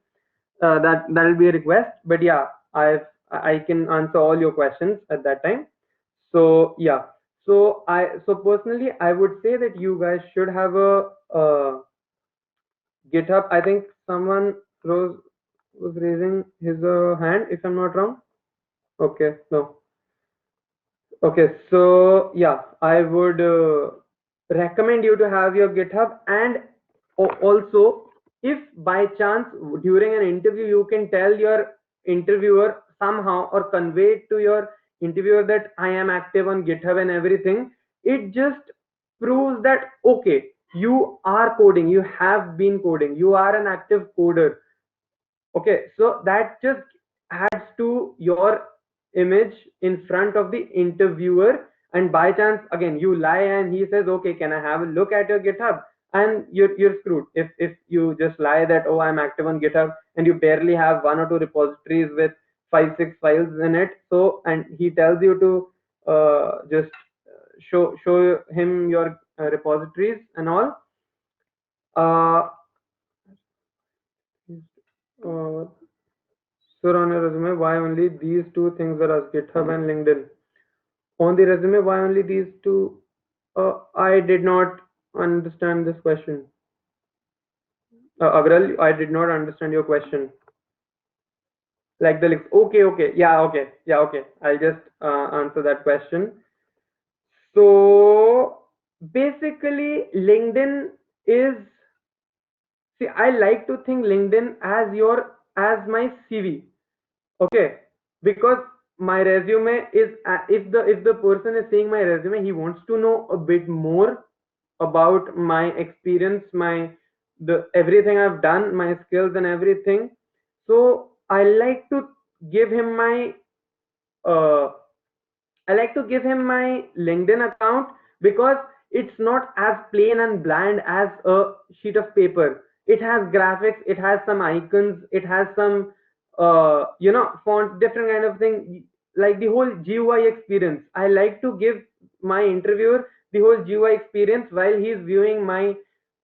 That'll be a request. But yeah, I can answer all your questions at that time. So yeah. So personally, I would say that you guys should have a GitHub. I think someone was raising his hand, if I'm not wrong. Okay, no. Okay, so yeah, I would recommend you to have your GitHub. And also, if by chance during an interview you can tell your interviewer somehow or convey it to your interviewer that I am active on GitHub and everything, it just proves that okay, you are coding, you have been coding, you are an active coder. Okay, so that just adds to your image in front of the interviewer. And by chance, again, you lie and he says, okay, can I have a look at your GitHub? And you're screwed if you just lie that, oh, I'm active on GitHub, and you barely have 1 or 2 repositories with 5, 6 files in it. So, and he tells you to just show him your repositories and all. Uh, Sir, on your resume, why only these two things are as GitHub and LinkedIn? On the resume, why only these two? I did not understand this question. Agral, I did not understand your question. Like the links. Okay, okay. Yeah, okay. Yeah, okay. I'll just answer that question. So basically, LinkedIn is, see, I like to think LinkedIn as my CV. Okay, because my resume is if the person is seeing my resume, he wants to know a bit more about my experience, my the everything I've done, my skills and everything. So give him my uh, I like to give him my LinkedIn account because it's not as plain and bland as a sheet of paper. It has graphics, it has some icons, it has some font, different kind of thing, like the whole GUI experience. I like to give my interviewer the whole GUI experience while he's viewing my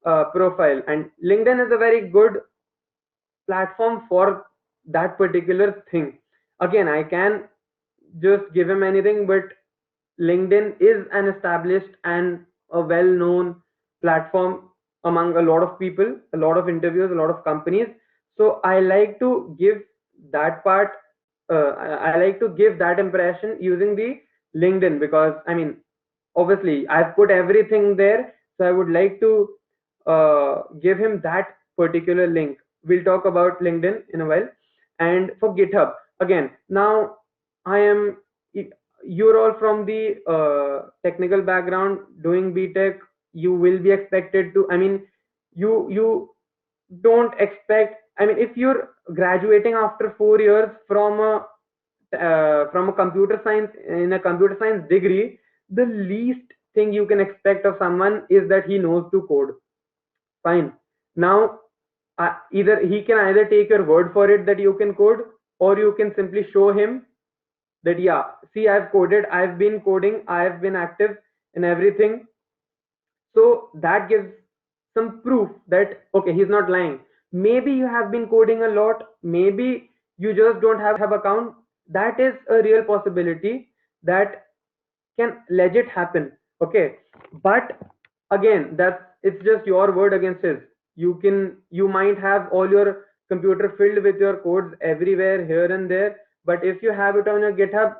profile. And LinkedIn is a very good platform for that particular thing. Again, I can just give him anything, but LinkedIn is an established and a well-known platform among a lot of people, a lot of interviews, a lot of companies. So I like to give that part. I like to give that impression using the LinkedIn, because I mean, obviously, I've put everything there. So I would like to give him that particular link. We'll talk about LinkedIn in a while. And for GitHub, again, now I am you're all from the technical background doing BTech. You will be expected to, I mean, you don't expect, I mean, if you're graduating after 4 years from a computer science, in a computer science degree, the least thing you can expect of someone is that he knows to code. Fine. Now, either he can either take your word for it that you can code, or you can simply show him that, yeah, see, I've coded, I've been coding, I've been active in everything. So that gives some proof that, okay, he's not lying. Maybe you have been coding a lot, maybe you just don't have account. That is a real possibility that can legit happen. Okay, but again, that's it's just your word against his. You might have all your computer filled with your codes everywhere, here and there, but if you have it on your GitHub,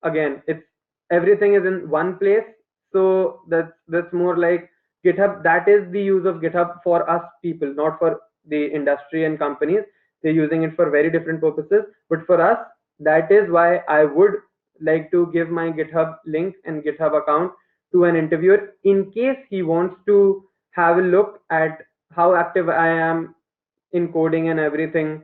again, it's everything is in one place. So that's more like GitHub. That is the use of GitHub for us people, not for the industry and companies. They're using it for very different purposes, but for us, that is why I would like to give my GitHub link and GitHub account to an interviewer in case he wants to have a look at how active I am in coding and everything.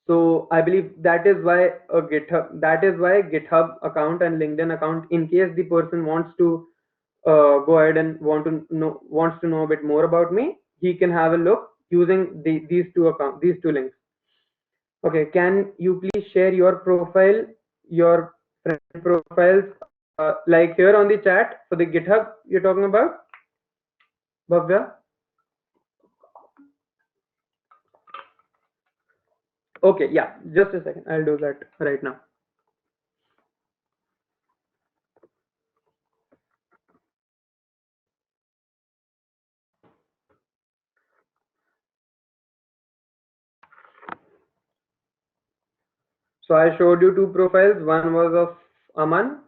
So I believe that is why GitHub account and LinkedIn account, in case the person wants to go ahead and wants to know a bit more about me, he can have a look using these two links. Okay, can you please share your profile, your friend profiles, like here on the chat for the GitHub you're talking about, Bhavya? Okay, yeah, just a second. I'll do that right now. So I showed you two profiles. One was of Aman.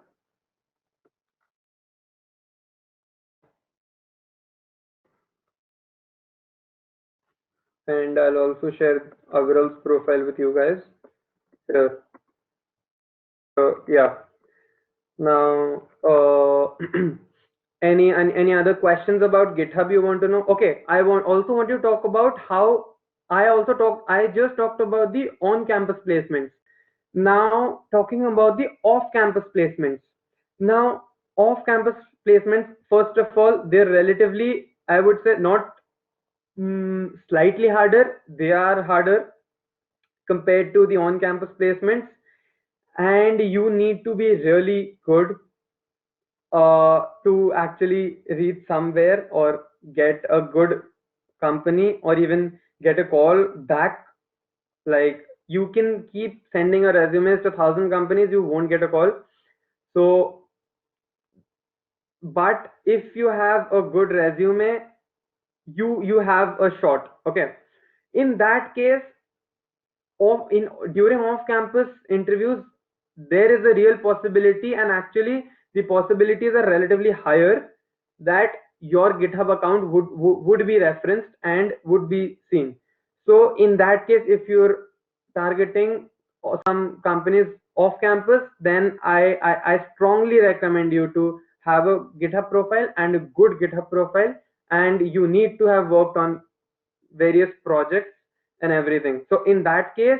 And I'll also share Aviral's profile with you guys. Here. Yeah. Now, any other questions about GitHub you want to know? Okay, also want to talk about how I just talked about the on-campus placements. Now talking about the off-campus placements. Now off-campus placements, first of all, they're relatively, I would say, not slightly harder. They are harder compared to the on-campus placements, and you need to be really good to actually reach somewhere or get a good company or even get a call back. Like, you can keep sending a resumes to 1,000 companies, you won't get a call. So, but if you have a good resume, you have a shot. Okay, in that case, during off-campus interviews, there is a real possibility, and actually the possibilities are relatively higher, that your GitHub account would be referenced and would be seen. So in that case, if you're targeting some companies off campus, then I strongly recommend you to have a GitHub profile and a good GitHub profile, and you need to have worked on various projects and everything. So in that case,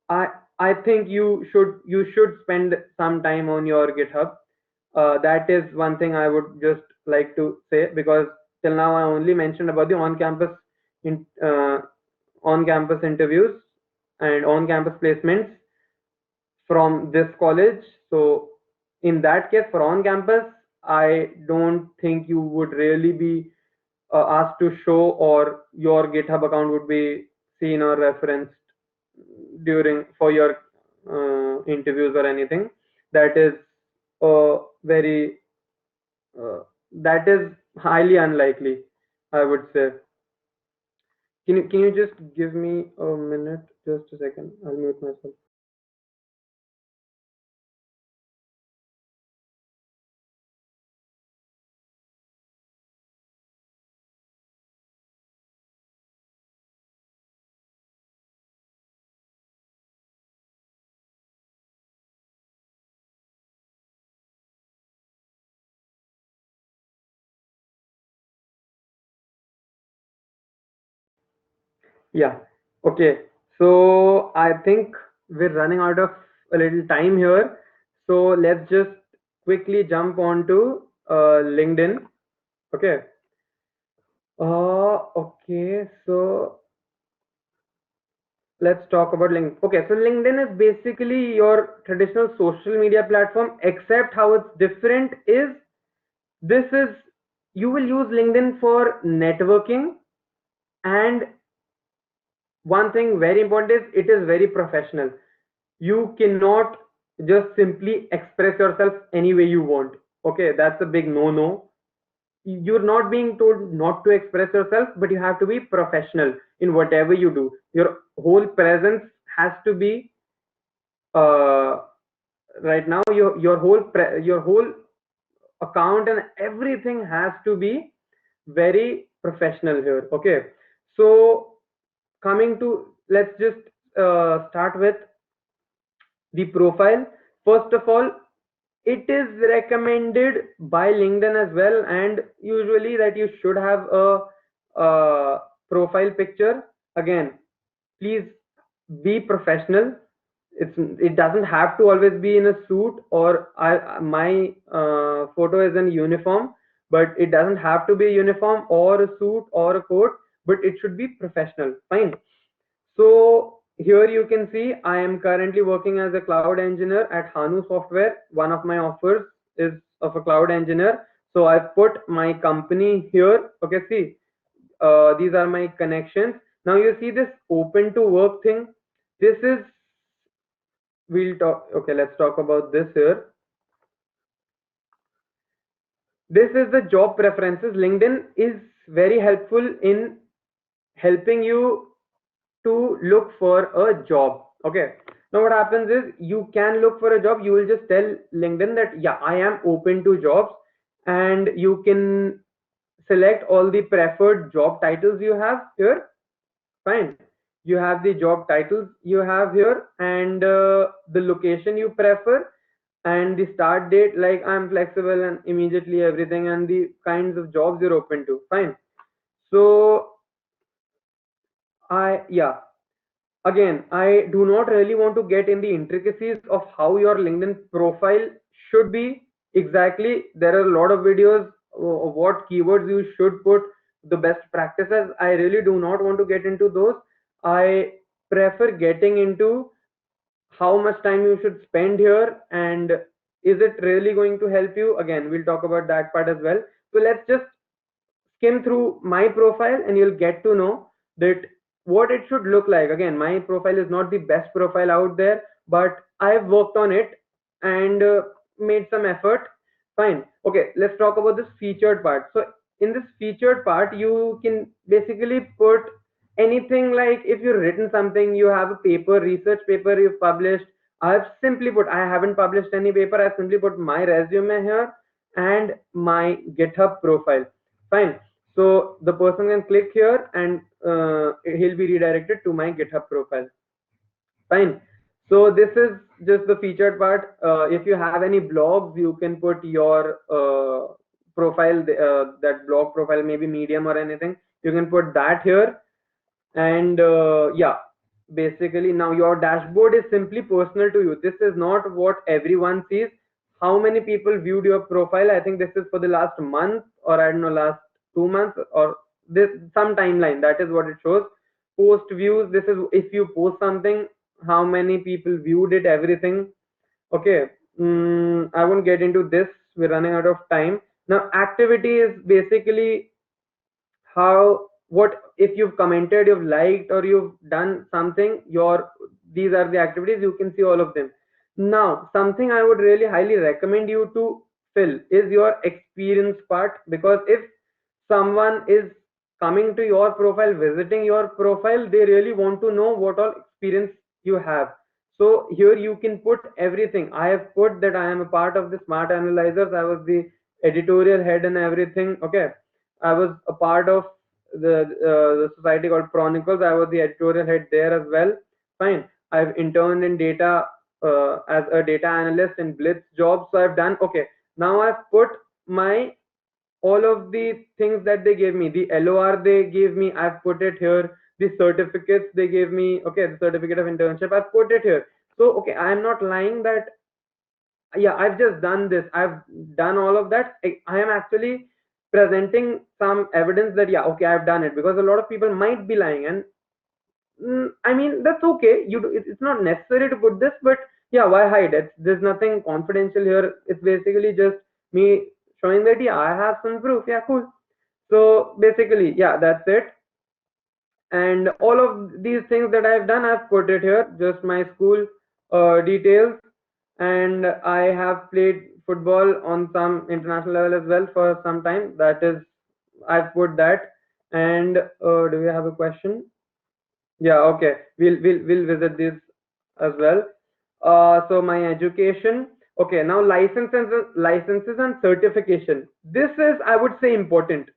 i I think you should spend some time on your GitHub. That is one thing I would just like to say, because till now I only mentioned about the in on campus interviews and on campus placements from this college. So in that case, for on campus, I don't think you would really be asked to show, or your GitHub account would be seen or referenced during for your interviews or anything. That is very that is highly unlikely, I would say. Can you just give me a minute, just a second? I'll mute myself. Yeah. Okay. So I think we're running out of a little time here. So let's just quickly jump onto LinkedIn. Okay. Okay. So let's talk about LinkedIn. Okay. So LinkedIn is basically your traditional social media platform, except how it's different is this is you will use LinkedIn for networking, and one thing very important is it is very professional. You cannot just simply express yourself any way you want. Okay, that's a big no no. You're not being told not to express yourself, but you have to be professional in whatever you do. Your whole presence has to be uh, right now. Your whole account and everything has to be very professional here. Okay, so coming to, let's just start with the profile. First of all, it is recommended by LinkedIn as well, and usually that you should have a profile picture. Again, please be professional. It doesn't have to always be in a suit, or my photo is in uniform, but it doesn't have to be a uniform or a suit or a coat, but it should be professional. Fine. So here you can see I am currently working as a cloud engineer at Hanu Software. One of my offers is of a cloud engineer. So I put my company here. Okay, see, these are my connections. Now you see this open to work thing. This is, we'll talk. Okay, let's talk about this here. This is the job preferences. LinkedIn is very helpful in helping you to look for a job. Okay, now what happens is you can look for a job. You will just tell LinkedIn that yeah, I am open to jobs, and you can select all the preferred job titles you have here. Fine, you have the job titles you have here, and the location you prefer, and the start date, like I'm flexible and immediately everything, and the kinds of jobs you're open to. Fine. So I yeah, again, I do not really want to get in the intricacies of how your LinkedIn profile should be exactly. There are a lot of videos of what keywords you should put, the best practices. I really do not want to get into those. I prefer getting into how much time you should spend here, and is it really going to help you. Again, we'll talk about that part as well. So let's just skim through my profile, and you'll get to know that what it should look like. Again, my profile is not the best profile out there, but I've worked on it and made some effort. Fine. Okay, let's talk about this featured part. So in this featured part, you can basically put anything, like if you've written something, you have a paper, research paper you've published. I've simply put, I haven't published any paper. I've simply put my resume here and my GitHub profile. Fine. So the person can click here, and he'll be redirected to my GitHub profile. Fine. So this is just the featured part. If you have any blogs, you can put your profile, that blog profile, maybe Medium or anything. You can put that here. And yeah, basically now your dashboard is simply personal to you. This is not what everyone sees. How many people viewed your profile? I think this is for the last month, or I don't know, last 2 months, or this some timeline. That is what it shows. Post views, this is if you post something, how many people viewed it, everything. Okay. I won't get into this, we're running out of time. Now activity is basically how, what, if you've commented, you've liked, or you've done something, your, these are the activities, you can see all of them. Now something I would really highly recommend you to fill is your experience part, because if someone is coming to your profile, visiting your profile, they really want to know what all experience you have. So here you can put everything. I have put that I am a part of the Smart Analyzers. I was the editorial head and everything. Okay. I was a part of the society called Chronicles. I was the editorial head there as well. Fine. I've interned in data as a data analyst in Blitz jobs. So I've done, okay. Now I've put my, all of the things that they gave me, the LOR they gave me, I've put it here. The certificates they gave me, okay, the certificate of internship, I've put it here. So okay, I'm not lying that yeah, I've just done this, I've done all of that. I am actually presenting some evidence that yeah, okay, I've done it, because a lot of people might be lying. And I mean, that's okay, it's not necessary to put this, but yeah, why hide it? There's nothing confidential here. It's basically just me showing that yeah, I have some proof. Yeah, cool. So basically, yeah, that's it. And all of these things that I've done, I've put it here, just my school details. And I have played football on some international level as well for some time. That is, I've put that. And do we have a question? Yeah, okay. We'll visit this as well. So my education. Okay, now licenses and certification. This is, I would say, important.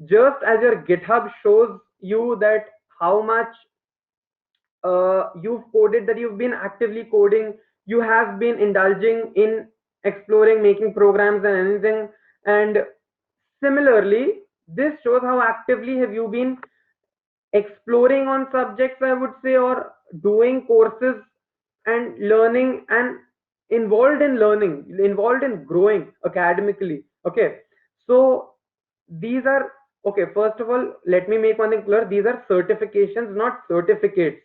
Just as your GitHub shows you that how much you've coded, that you've been actively coding, you have been indulging in exploring, making programs and anything. And similarly, this shows how actively have you been exploring on subjects, I would say, or doing courses and learning, and involved in learning, involved in growing academically. Okay. So these are, okay, first of all, let me make one thing clear. These are certifications, not certificates.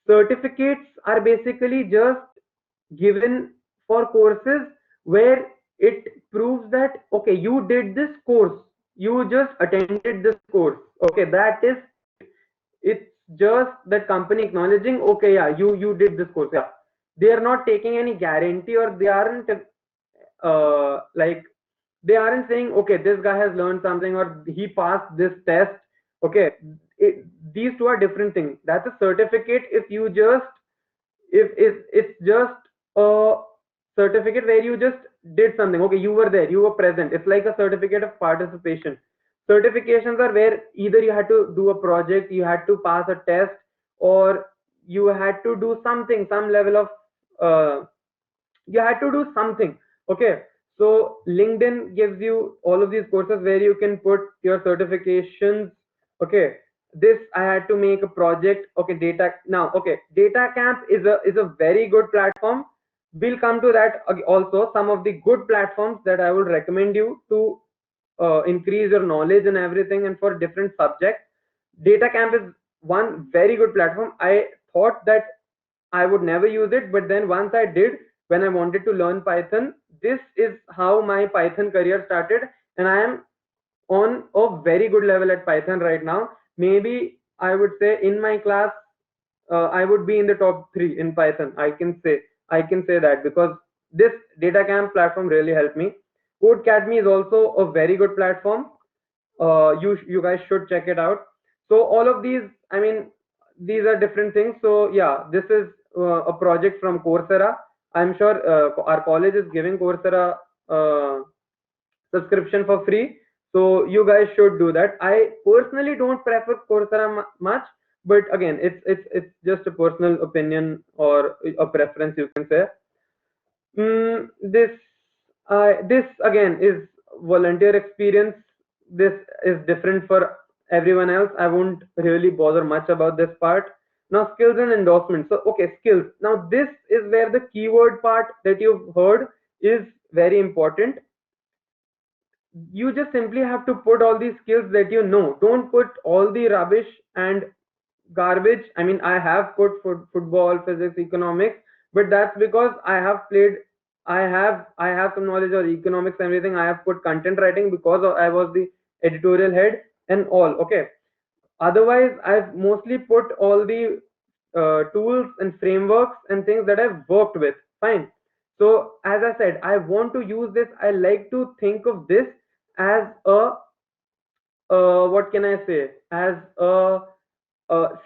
Certificates are basically just given for courses where it proves that okay, you did this course, you just attended this course. Okay, that is, it's just that company acknowledging, okay, yeah, you did this course. Yeah, they are not taking any guarantee, or they aren't like, they aren't saying okay, this guy has learned something, or he passed this test. Okay, these two are different things. That's a certificate. If you just, if it's just a certificate where you just did something, okay, you were there, you were present, it's like a certificate of participation. Certifications are where either you had to do a project, you had to pass a test, or you had to do something, some level of you had to do something. Okay. So LinkedIn gives you all of these courses where you can put your certifications. Okay, this I had to make a project. Okay, data now. Okay, data camp is a very good platform. We'll come to that also. Some of the good platforms that I would recommend you to increase your knowledge and everything, and for different subjects, data camp is one very good platform. I thought that I would never use it, but then once I did, when I wanted to learn Python, this is how my Python career started, and I am on a very good level at Python right now. Maybe I would say in my class, I would be in the top 3 in Python. I can say that because this data camp platform really helped me. Codecademy is also a very good platform. You guys should check it out. So all of these, I mean, these are different things. So yeah, this is a project from Coursera. I'm sure our college is giving Coursera uh, subscription for free, so you guys should do that. I personally don't prefer Coursera much, but again, it's just a personal opinion or a preference, you can say. This again is volunteer experience. This is different for everyone else. I won't really bother much about this part. Now, skills and endorsements. So, okay, skills. Now, this is where the keyword part that you've heard is very important. You just simply have to put all these skills that you know. Don't put all the rubbish and garbage. I mean, I have put football, physics, economics, but that's because I have some knowledge of economics, everything. I have put content writing because I was the editorial head and all. Okay. Otherwise, I've mostly put all the tools and frameworks and things that I've worked with. Fine. So as I said, I want to use this. I like to think of this as a what can I say? As a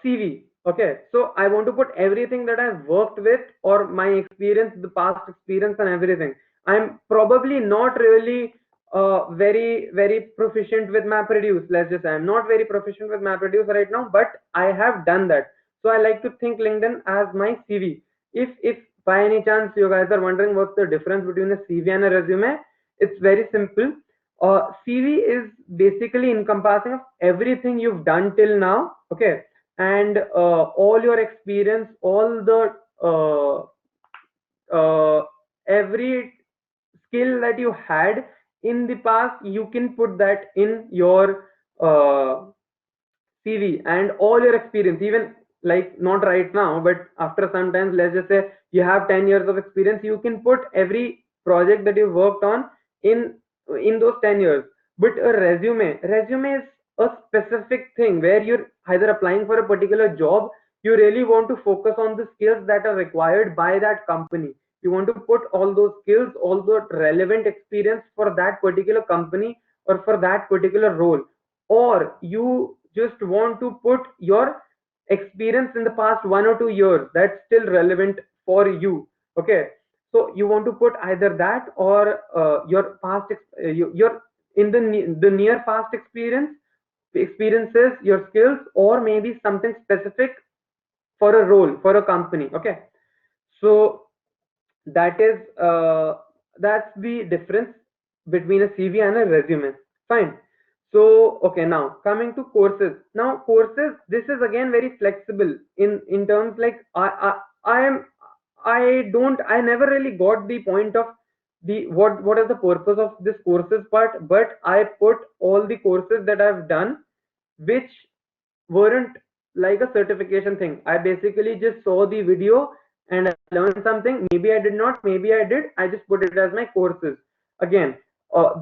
CV. Okay, so I want to put everything that I've worked with or my experience, the past experience and everything. I'm probably not really very proficient with MapReduce. Let's just say I'm not very proficient with MapReduce right now, but I have done that. So I like to think LinkedIn as my CV. If by any chance you guys are wondering what's the difference between a CV and a resume, it's very simple. CV is basically encompassing of everything you've done till now. Okay, and all your experience, all the every skill that you had in the past, you can put that in your CV, and all your experience, even like not right now, but after some time, let's just say you have 10 years of experience, you can put every project that you worked on in those 10 years. But a resume is a specific thing where you're either applying for a particular job. You really want to focus on the skills that are required by that company. You want to put all those skills, all the relevant experience for that particular company or for that particular role. Or you just want to put your experience in the past 1 or 2 years that's still relevant for you. Okay, so you want to put either that or your your in the near past experiences, your skills, or maybe something specific for a role, for a company. Okay, so that is that's the difference between a CV and a resume. Fine. So okay, now coming to courses. Now courses, this is again very flexible in terms like I am I don't I never really got the point of the what is the purpose of this courses part, but I put all the courses that I've done which weren't like a certification thing. I basically just saw the video and I learned something. Maybe I did not, maybe I did. I just put it as my courses. Again,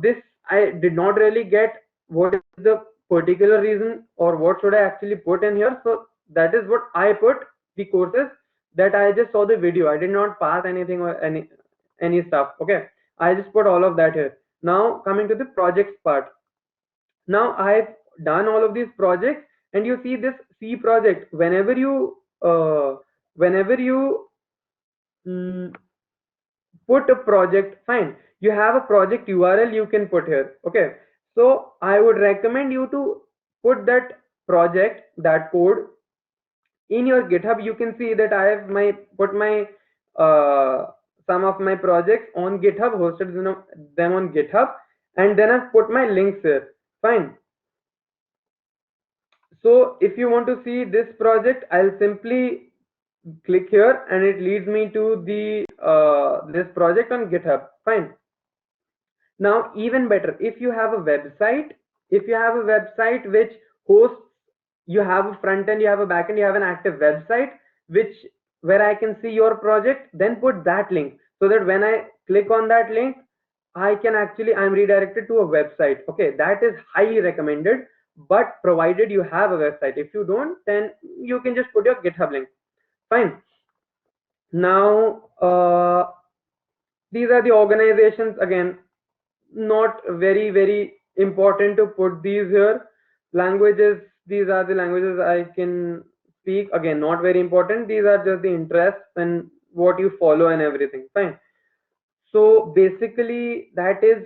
this I did not really get what is the particular reason or what should I actually put in here. So that is what I put, the courses that I just saw the video. I did not pass anything or any stuff. Okay, I just put all of that here. Now coming to the projects part. Now I've done all of these projects, and you see this C project. Whenever you mm, put a project, fine, you have a project URL you can put here. Okay, so I would recommend you to put that project, that code in your GitHub. You can see that I have put my some of my projects on GitHub, hosted them on GitHub, and then I've put my links here. Fine. So if you want to see this project, I'll simply click here and it leads me to the this project on GitHub. Fine. Now even better, if you have a website, which hosts, you have a front end, you have a back end, you have an active website which where I can see your project, then put that link so that when I click on that link, I'm redirected to a website. Okay, that is highly recommended, but provided you have a website. If you don't, then you can just put your GitHub link. Fine. Now these are the organizations. Again, not very important to put these here. Languages, these are the languages I can speak. Again, not very important. These are just the interests and what you follow and everything. Fine. So basically that is